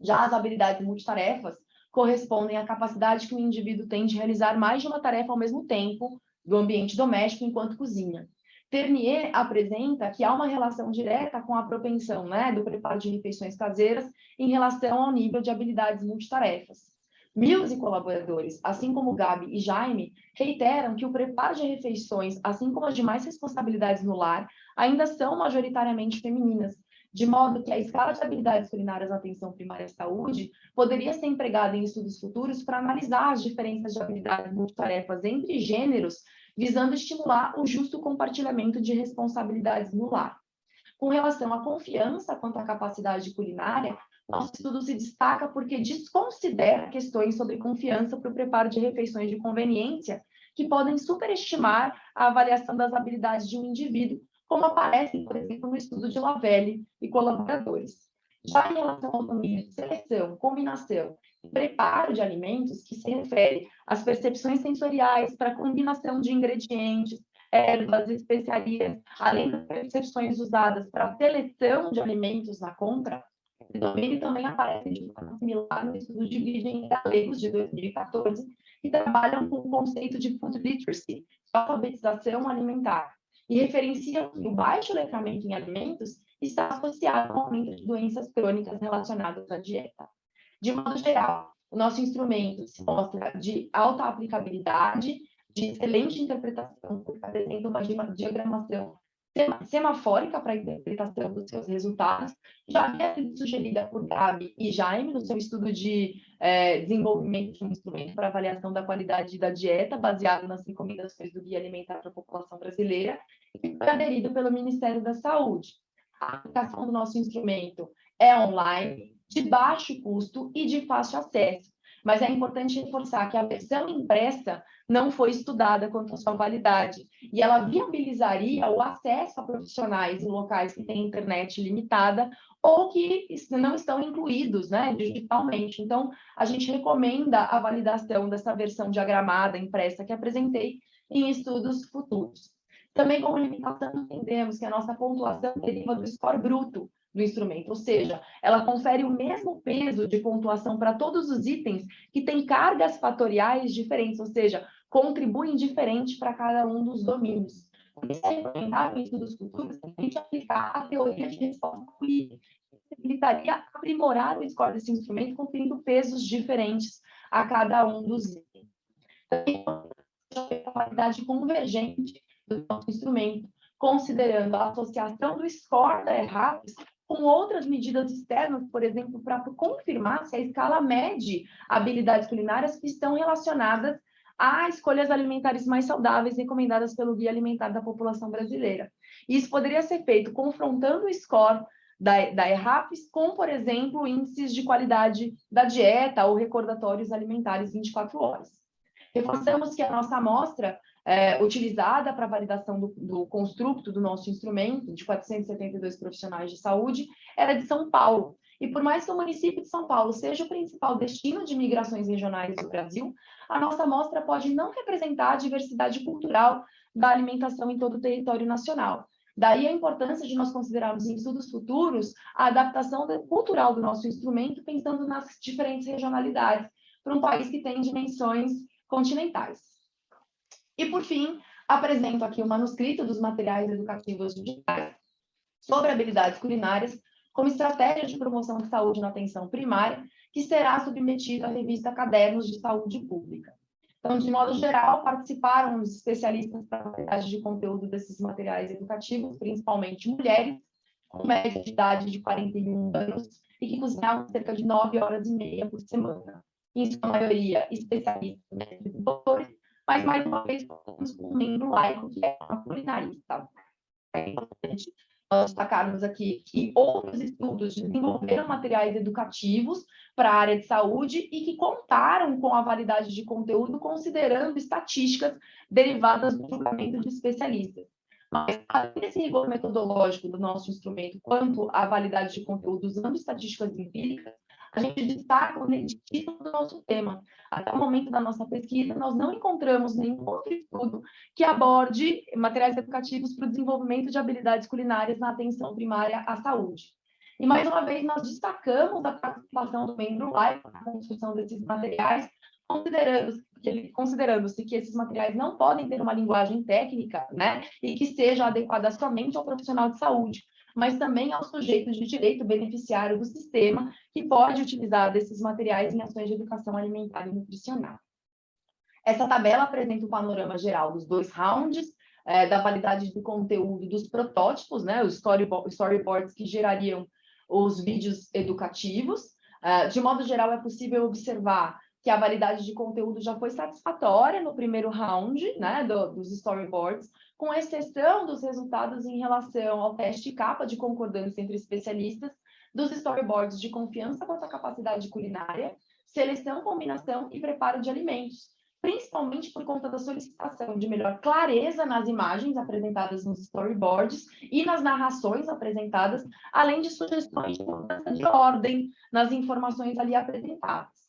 Já as habilidades multitarefas correspondem à capacidade que o indivíduo tem de realizar mais de uma tarefa ao mesmo tempo do ambiente doméstico enquanto cozinha. Ternier apresenta que há uma relação direta com a propensão, do preparo de refeições caseiras em relação ao nível de habilidades multitarefas. Mills e colaboradores, assim como Gabi e Jaime, reiteram que o preparo de refeições, assim como as demais responsabilidades no lar, ainda são majoritariamente femininas, de modo que a escala de habilidades culinárias na atenção primária à saúde poderia ser empregada em estudos futuros para analisar as diferenças de habilidades multitarefas entre gêneros, visando estimular o justo compartilhamento de responsabilidades no lar. Com relação à confiança quanto à capacidade culinária, nosso estudo se destaca porque desconsidera questões sobre confiança para o preparo de refeições de conveniência, que podem superestimar a avaliação das habilidades de um indivíduo, como aparece, por exemplo, no estudo de Lavelle e colaboradores. Já em relação ao domínio de seleção, combinação e preparo de alimentos, que se refere às percepções sensoriais para a combinação de ingredientes, ervas, especiarias, além das percepções usadas para a seleção de alimentos na compra, esse domínio também aparece de forma similar no estudo de Virgem e Galegos, de 2014, que trabalham com o conceito de food literacy, alfabetização alimentar, e referenciam que o baixo letramento em alimentos está associado ao aumento de doenças crônicas relacionadas à dieta. De modo geral, o nosso instrumento se mostra de alta aplicabilidade, de excelente interpretação, porque apresenta uma diagramação semafórica para a interpretação dos seus resultados, já havia sido sugerida por Gabi e Jaime no seu estudo de desenvolvimento de um instrumento para avaliação da qualidade da dieta, baseado nas recomendações do Guia Alimentar para a População Brasileira, e foi aderido pelo Ministério da Saúde. A aplicação do nosso instrumento é online, de baixo custo e de fácil acesso, mas é importante reforçar que a versão impressa não foi estudada quanto à sua validade, e ela viabilizaria o acesso a profissionais em locais que têm internet limitada ou que não estão incluídos digitalmente. Então, a gente recomenda a validação dessa versão diagramada impressa que apresentei em estudos futuros. Também, como limitação, entendemos que a nossa pontuação deriva do score bruto do instrumento, ou seja, ela confere o mesmo peso de pontuação para todos os itens que têm cargas fatoriais diferentes, ou seja, contribuem diferente para cada um dos domínios. Por isso é recomendável em estudos futuros a gente aplicar a teoria de resposta fluida, que possibilitaria aprimorar o score desse instrumento, conferindo pesos diferentes a cada um dos itens. Também a qualidade convergente do nosso instrumento, considerando a associação do score da ERAPS com outras medidas externas, por exemplo, para confirmar se a escala mede habilidades culinárias que estão relacionadas a escolhas alimentares mais saudáveis recomendadas pelo Guia Alimentar da População Brasileira. Isso poderia ser feito confrontando o score da ERAPS com, por exemplo, índices de qualidade da dieta ou recordatórios alimentares 24 horas. Reforçamos que a nossa amostra utilizada para validação do construto do nosso instrumento, de 472 profissionais de saúde, era de São Paulo. E por mais que o município de São Paulo seja o principal destino de migrações regionais do Brasil, a nossa amostra pode não representar a diversidade cultural da alimentação em todo o território nacional. Daí a importância de nós considerarmos em estudos futuros a adaptação cultural do nosso instrumento, pensando nas diferentes regionalidades, para um país que tem dimensões continentais. E, por fim, apresento aqui o manuscrito dos materiais educativos digitais sobre habilidades culinárias como estratégia de promoção de saúde na atenção primária, que será submetido à revista Cadernos de Saúde Pública. Então, de modo geral, participaram os especialistas para a qualidade de conteúdo desses materiais educativos, principalmente mulheres, com média de idade de 41 anos, e que cozinhavam cerca de 9 horas e meia por semana. Em sua maioria, especialistas, médicos e doutores, mas, mais uma vez, um membro laico, que é uma culinarista. É importante nós destacarmos aqui que outros estudos desenvolveram materiais educativos para a área de saúde e que contaram com a validade de conteúdo, considerando estatísticas derivadas do julgamento de especialistas. Mas, além desse rigor metodológico do nosso instrumento, quanto à validade de conteúdo usando estatísticas empíricas, a gente destaca o título do nosso tema. Até o momento da nossa pesquisa, nós não encontramos nenhum outro estudo que aborde materiais educativos para o desenvolvimento de habilidades culinárias na atenção primária à saúde. E, mais uma vez, nós destacamos a participação do membro laico na construção desses materiais, considerando-se que esses materiais não podem ter uma linguagem técnica, né, e que seja adequada somente ao profissional de saúde, mas também aos sujeitos de direito beneficiário do sistema, que pode utilizar desses materiais em ações de educação alimentar e nutricional. Essa tabela apresenta o panorama geral dos 2 rounds, da validade do conteúdo dos protótipos, né, os storyboards que gerariam os vídeos educativos. De modo geral, é possível observar que a validade de conteúdo já foi satisfatória no primeiro round, né, dos storyboards, com exceção dos resultados em relação ao teste capa de concordância entre especialistas, dos storyboards de confiança quanto à capacidade culinária, seleção, combinação e preparo de alimentos, principalmente por conta da solicitação de melhor clareza nas imagens apresentadas nos storyboards e nas narrações apresentadas, além de sugestões de mudança de ordem nas informações ali apresentadas.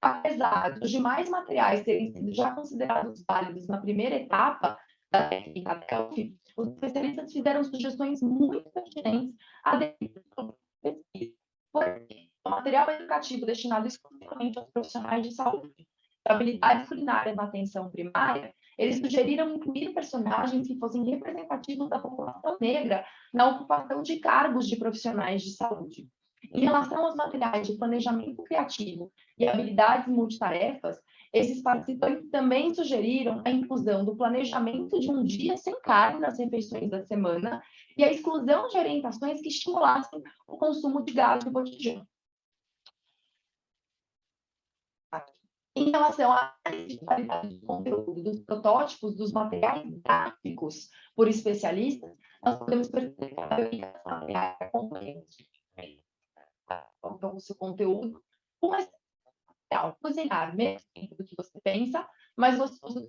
Apesar dos demais materiais terem sido já considerados válidos na primeira etapa da técnica DELFI, os especialistas fizeram sugestões muito pertinentes à pesquisa. O material educativo destinado exclusivamente aos profissionais de saúde, habilidades culinárias na atenção primária, eles sugeriram incluir personagens que fossem representativos da população negra na ocupação de cargos de profissionais de saúde. Em relação aos materiais de planejamento criativo e habilidades multitarefas, esses participantes também sugeriram a inclusão do planejamento de um dia sem carne nas refeições da semana e a exclusão de orientações que estimulassem o consumo de gás no cotidiano. Em relação à qualidade de conteúdo dos protótipos dos materiais gráficos por especialistas, nós podemos perceber que a maioria dos materiais acompanham o seu conteúdo com cozinhar menos tempo do que você pensa, mas gostoso do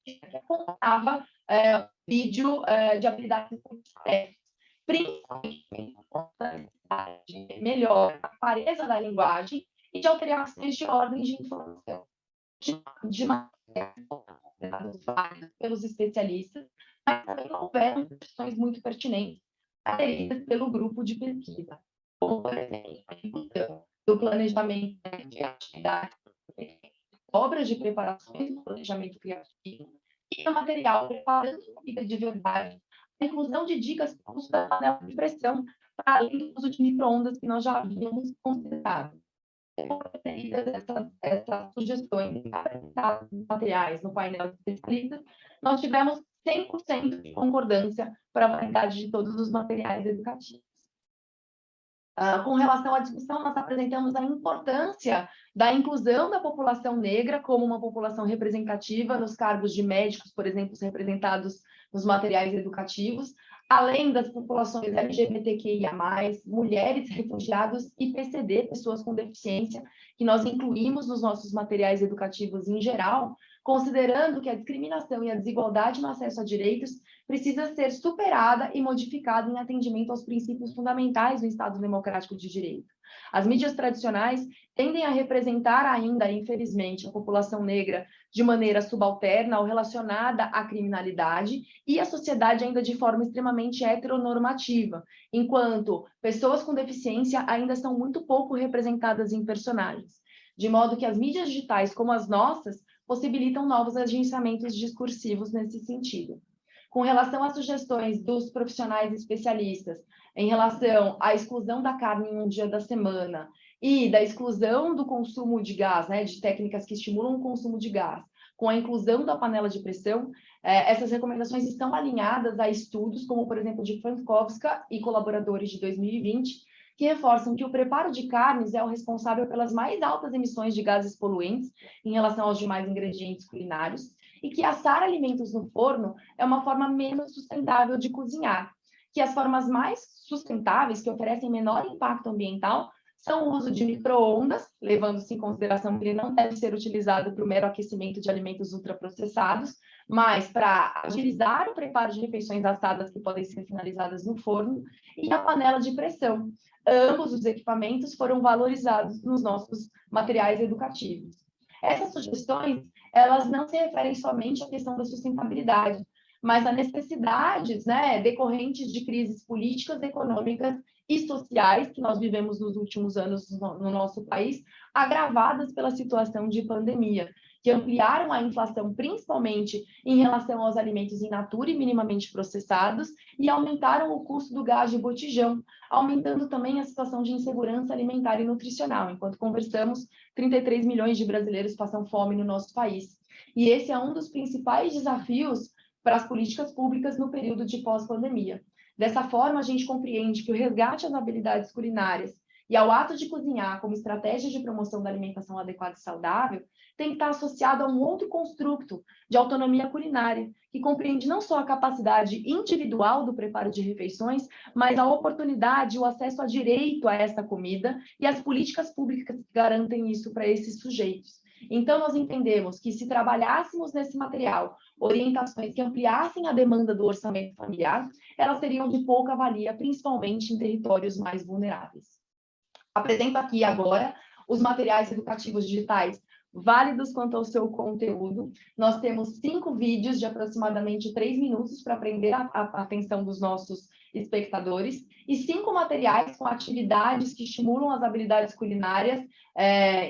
que você contava vídeo de habilidades multitarefas, principalmente de melhor a clareza da linguagem e de alterações de ordem de informação. de materiais vários pelos especialistas, mas também houveram questões muito pertinentes aderidas pelo grupo de pesquisa, como, por exemplo, a inclusão do planejamento de atividades, obras de preparações do planejamento criativo e o material preparando comida de verdade, a inclusão de dicas para o uso da panela de pressão, para além do uso de micro-ondas que nós já havíamos considerado. Essas sugestões apresentadas nos materiais no painel de especialistas, nós tivemos 100% de concordância para a validade de todos os materiais educativos. Com relação à discussão, nós apresentamos a importância da inclusão da população negra como uma população representativa nos cargos de médicos, por exemplo, representados nos materiais educativos, além das populações LGBTQIA+, mulheres, refugiados e PCD, pessoas com deficiência, que nós incluímos nos nossos materiais educativos em geral, considerando que a discriminação e a desigualdade no acesso a direitos precisa ser superada e modificada em atendimento aos princípios fundamentais do Estado Democrático de Direito. As mídias tradicionais tendem a representar ainda, infelizmente, a população negra de maneira subalterna ou relacionada à criminalidade e a sociedade ainda de forma extremamente heteronormativa, enquanto pessoas com deficiência ainda são muito pouco representadas em personagens. De modo que as mídias digitais, como as nossas, possibilitam novos agenciamentos discursivos nesse sentido. Com relação às sugestões dos profissionais especialistas em relação à exclusão da carne em um dia da semana e da exclusão do consumo de gás, né, de técnicas que estimulam o consumo de gás, com a inclusão da panela de pressão, essas recomendações estão alinhadas a estudos, como, por exemplo, de Frankowska e colaboradores de 2020, que reforçam que o preparo de carnes é o responsável pelas mais altas emissões de gases poluentes em relação aos demais ingredientes culinários, e que assar alimentos no forno é uma forma menos sustentável de cozinhar, que as formas mais sustentáveis, que oferecem menor impacto ambiental, são o uso de micro-ondas, levando-se em consideração que ele não deve ser utilizado para o mero aquecimento de alimentos ultraprocessados, mas para agilizar o preparo de refeições assadas que podem ser finalizadas no forno, e a panela de pressão. Ambos os equipamentos foram valorizados nos nossos materiais educativos. Essas sugestões, elas não se referem somente à questão da sustentabilidade, mas a necessidades, né, decorrentes de crises políticas, econômicas e sociais que nós vivemos nos últimos anos no nosso país, agravadas pela situação de pandemia, que ampliaram a inflação principalmente em relação aos alimentos in natura e minimamente processados e aumentaram o custo do gás de botijão, aumentando também a situação de insegurança alimentar e nutricional. Enquanto conversamos, 33 milhões de brasileiros passam fome no nosso país. E esse é um dos principais desafios para as políticas públicas no período de pós-pandemia. Dessa forma, a gente compreende que o resgate às habilidades culinárias e ao ato de cozinhar como estratégia de promoção da alimentação adequada e saudável tem que estar associado a um outro construto de autonomia culinária, que compreende não só a capacidade individual do preparo de refeições, mas a oportunidade e o acesso a direito a essa comida e as políticas públicas que garantem isso para esses sujeitos. Então, nós entendemos que se trabalhássemos nesse material orientações que ampliassem a demanda do orçamento familiar, elas seriam de pouca valia, principalmente em territórios mais vulneráveis. Apresento aqui agora os materiais educativos digitais válidos quanto ao seu conteúdo. Nós temos 5 vídeos de aproximadamente 3 minutos para prender a atenção dos nossos espectadores e 5 materiais com atividades que estimulam as habilidades culinárias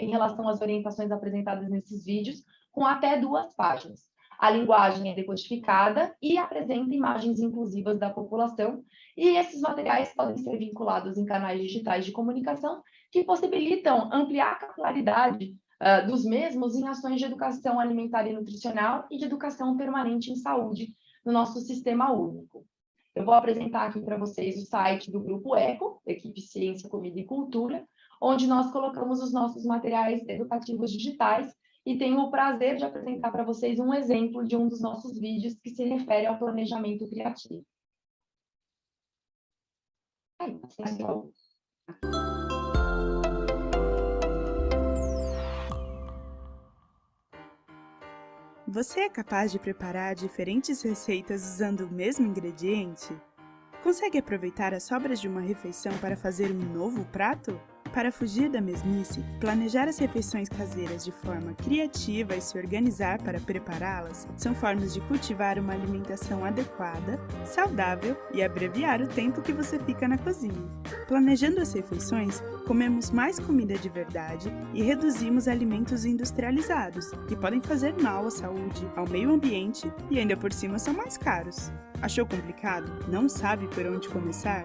em relação às orientações apresentadas nesses vídeos, com até 2 páginas. A linguagem é decodificada e apresenta imagens inclusivas da população, e esses materiais podem ser vinculados em canais digitais de comunicação que possibilitam ampliar a capilaridade dos mesmos em ações de educação alimentar e nutricional e de educação permanente em saúde no nosso sistema único. Eu vou apresentar aqui para vocês o site do Grupo ECO, Equipe Ciência, Comida e Cultura, onde nós colocamos os nossos materiais educativos digitais, e tenho o prazer de apresentar para vocês um exemplo de um dos nossos vídeos que se refere ao planejamento criativo. Você é capaz de preparar diferentes receitas usando o mesmo ingrediente? Consegue aproveitar as sobras de uma refeição para fazer um novo prato? Para fugir da mesmice, planejar as refeições caseiras de forma criativa e se organizar para prepará-las são formas de cultivar uma alimentação adequada, saudável e abreviar o tempo que você fica na cozinha. Planejando as refeições, comemos mais comida de verdade e reduzimos alimentos industrializados, que podem fazer mal à saúde, ao meio ambiente e ainda por cima são mais caros. Achou complicado? Não sabe por onde começar?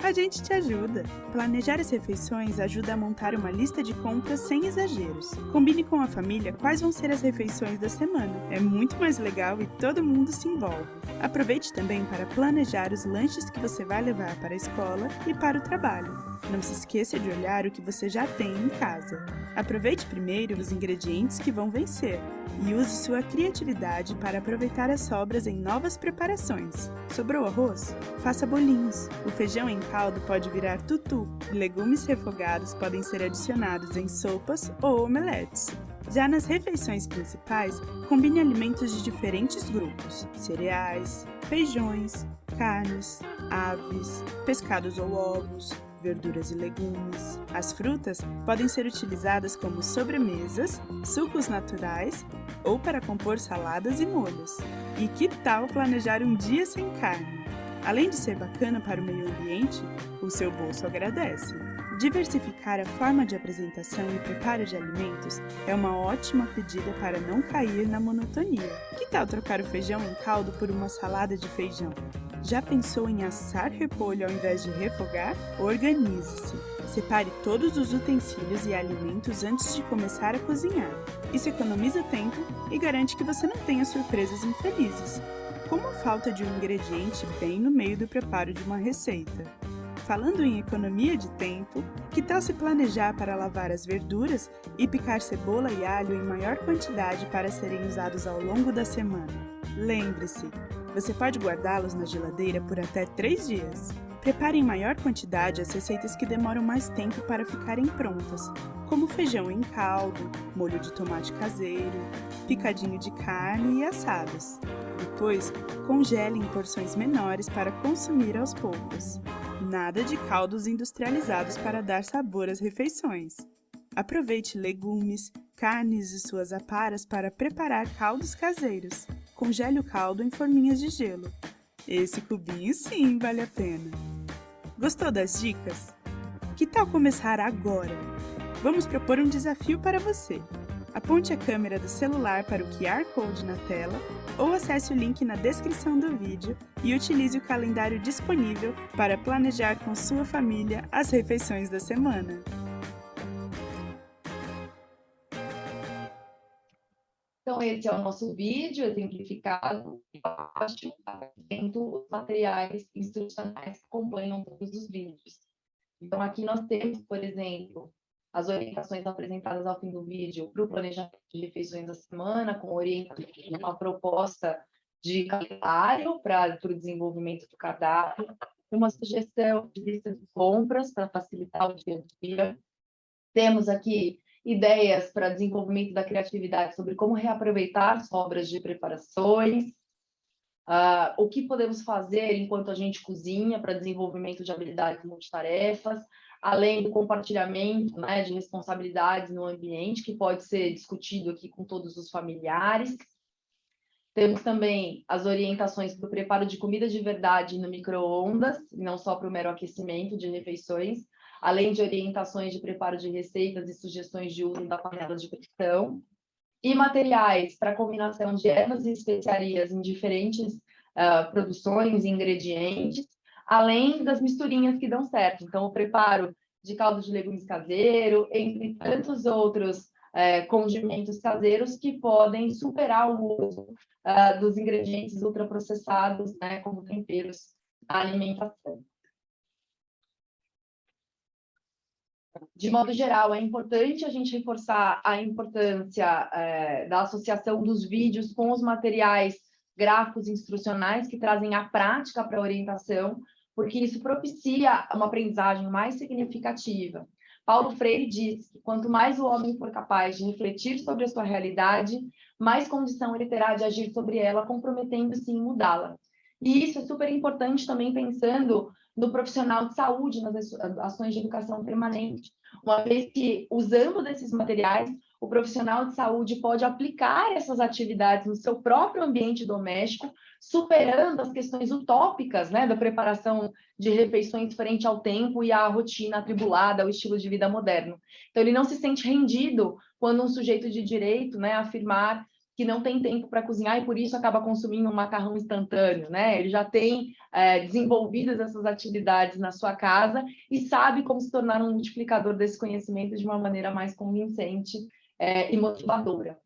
A gente te ajuda! Planejar as refeições ajuda a montar uma lista de compras sem exageros. Combine com a família quais vão ser as refeições da semana. É muito mais legal e todo mundo se envolve. Aproveite também para planejar os lanches que você vai levar para a escola e para o trabalho. Não se esqueça de olhar o que você já tem em casa. Aproveite primeiro os ingredientes que vão vencer e use sua criatividade para aproveitar as sobras em novas preparações. Sobrou arroz? Faça bolinhos. O feijão em caldo pode virar tutu e legumes refogados podem ser adicionados em sopas ou omeletes. Já nas refeições principais, combine alimentos de diferentes grupos: cereais, feijões, carnes, aves, pescados ou ovos, verduras e legumes. As frutas podem ser utilizadas como sobremesas, sucos naturais ou para compor saladas e molhos. E que tal planejar um dia sem carne? Além de ser bacana para o meio ambiente, o seu bolso agradece. Diversificar a forma de apresentação e preparo de alimentos é uma ótima pedida para não cair na monotonia. Que tal trocar o feijão em caldo por uma salada de feijão? Já pensou em assar repolho ao invés de refogar? Organize-se! Separe todos os utensílios e alimentos antes de começar a cozinhar. Isso economiza tempo e garante que você não tenha surpresas infelizes, como a falta de um ingrediente bem no meio do preparo de uma receita. Falando em economia de tempo, que tal se planejar para lavar as verduras e picar cebola e alho em maior quantidade para serem usados ao longo da semana? Lembre-se, você pode guardá-los na geladeira por até 3 dias. Prepare em maior quantidade as receitas que demoram mais tempo para ficarem prontas, como feijão em caldo, molho de tomate caseiro, picadinho de carne e assados. Depois, congele em porções menores para consumir aos poucos. Nada de caldos industrializados para dar sabor às refeições. Aproveite legumes, carnes e suas aparas para preparar caldos caseiros. Congele o caldo em forminhas de gelo. Esse cubinho sim vale a pena. Gostou das dicas? Que tal começar agora? Vamos propor um desafio para você. Aponte a câmera do celular para o QR Code na tela ou acesse o link na descrição do vídeo e utilize o calendário disponível para planejar com sua família as refeições da semana. Então, esse é o nosso vídeo exemplificado. Embaixo, dentro os materiais instrucionais que acompanham todos os vídeos. Então, aqui nós temos, por exemplo, as orientações apresentadas ao fim do vídeo para o planejamento de refeições da semana, com uma proposta de calendário para o desenvolvimento do cardápio, uma sugestão de lista de compras para facilitar o dia a dia. Temos aqui ideias para desenvolvimento da criatividade sobre como reaproveitar sobras de preparações, o que podemos fazer enquanto a gente cozinha para desenvolvimento de habilidades multitarefas, além do compartilhamento, né, de responsabilidades no ambiente, que pode ser discutido aqui com todos os familiares. Temos também as orientações para o preparo de comida de verdade no micro-ondas, não só para o mero aquecimento de refeições, além de orientações de preparo de receitas e sugestões de uso da panela de pressão, e materiais para combinação de ervas e especiarias em diferentes produções e ingredientes, além das misturinhas que dão certo. Então, o preparo de caldo de legumes caseiro, entre tantos outros condimentos caseiros que podem superar o uso dos ingredientes ultraprocessados, né, como temperos na alimentação. De modo geral, é importante a gente reforçar a importância da associação dos vídeos com os materiais gráficos instrucionais que trazem a prática para a orientação, porque isso propicia uma aprendizagem mais significativa. Paulo Freire diz que quanto mais o homem for capaz de refletir sobre a sua realidade, mais condição ele terá de agir sobre ela, comprometendo-se em mudá-la. E isso é super importante também pensando no profissional de saúde, nas ações de educação permanente, uma vez que, usando desses materiais, o profissional de saúde pode aplicar essas atividades no seu próprio ambiente doméstico, superando as questões utópicas, né, da preparação de refeições frente ao tempo e à rotina atribulada, ao estilo de vida moderno. Então, ele não se sente rendido quando um sujeito de direito, né, afirmar que não tem tempo para cozinhar e por isso acaba consumindo um macarrão instantâneo, né? Ele já tem desenvolvidas essas atividades na sua casa e sabe como se tornar um multiplicador desse conhecimento de uma maneira mais convincente e motivadora.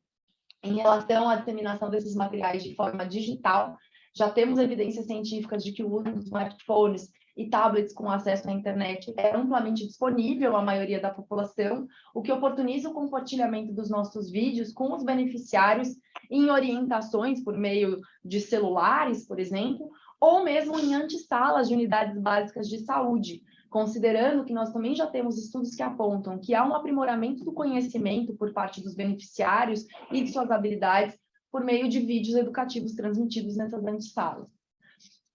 Em relação à disseminação desses materiais de forma digital, já temos evidências científicas de que o uso de smartphones e tablets com acesso à internet é amplamente disponível à maioria da população, o que oportuniza o compartilhamento dos nossos vídeos com os beneficiários em orientações por meio de celulares, por exemplo, ou mesmo em antessalas de unidades básicas de saúde, considerando que nós também já temos estudos que apontam que há um aprimoramento do conhecimento por parte dos beneficiários e de suas habilidades por meio de vídeos educativos transmitidos nessas antessalas.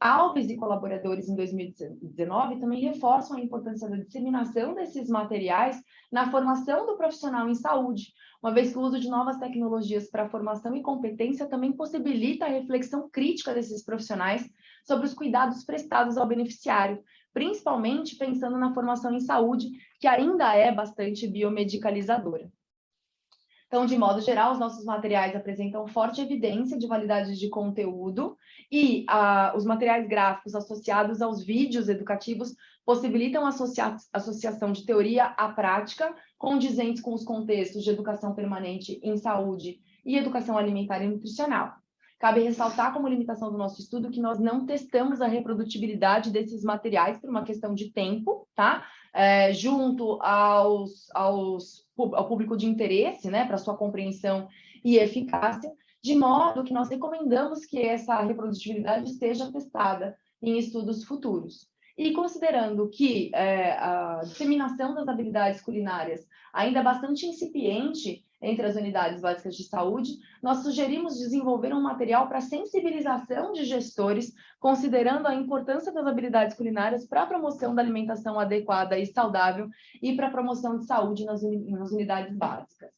Alves e colaboradores, em 2019, também reforçam a importância da disseminação desses materiais na formação do profissional em saúde, uma vez que o uso de novas tecnologias para formação e competência também possibilita a reflexão crítica desses profissionais sobre os cuidados prestados ao beneficiário, principalmente pensando na formação em saúde, que ainda é bastante biomedicalizadora. Então, de modo geral, os nossos materiais apresentam forte evidência de validade de conteúdo e os materiais gráficos associados aos vídeos educativos possibilitam a associação de teoria à prática, condizentes com os contextos de educação permanente em saúde e educação alimentar e nutricional. Cabe ressaltar como limitação do nosso estudo que nós não testamos a reprodutibilidade desses materiais por uma questão de tempo, tá? Junto ao público de interesse, né, para sua compreensão e eficácia, de modo que nós recomendamos que essa reprodutibilidade seja testada em estudos futuros. E considerando que a disseminação das habilidades culinárias ainda é bastante incipiente entre as unidades básicas de saúde, nós sugerimos desenvolver um material para sensibilização de gestores, considerando a importância das habilidades culinárias para a promoção da alimentação adequada e saudável e para a promoção de saúde nas unidades básicas.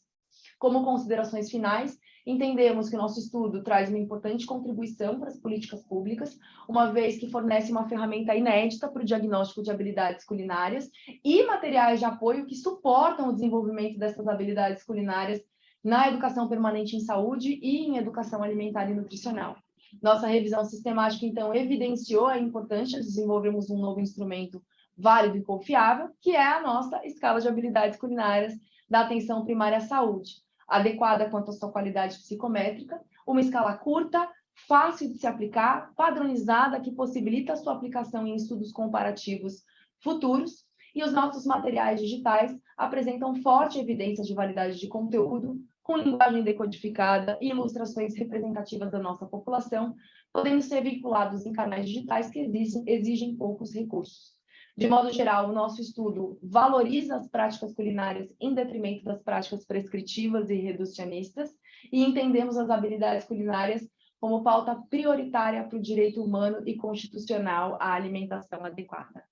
Como considerações finais, entendemos que o nosso estudo traz uma importante contribuição para as políticas públicas, uma vez que fornece uma ferramenta inédita para o diagnóstico de habilidades culinárias e materiais de apoio que suportam o desenvolvimento dessas habilidades culinárias na educação permanente em saúde e em educação alimentar e nutricional. Nossa revisão sistemática, então, evidenciou a importância de desenvolvermos um novo instrumento válido e confiável, que é a nossa escala de habilidades culinárias da atenção primária à saúde, adequada quanto à sua qualidade psicométrica, uma escala curta, fácil de se aplicar, padronizada, que possibilita a sua aplicação em estudos comparativos futuros, e os nossos materiais digitais apresentam forte evidência de validade de conteúdo, com linguagem decodificada e ilustrações representativas da nossa população, podendo ser vinculados em canais digitais que exigem poucos recursos. De modo geral, o nosso estudo valoriza as práticas culinárias em detrimento das práticas prescritivas e reducionistas e entendemos as habilidades culinárias como pauta prioritária para o direito humano e constitucional à alimentação adequada.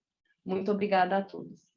Muito obrigada a todos.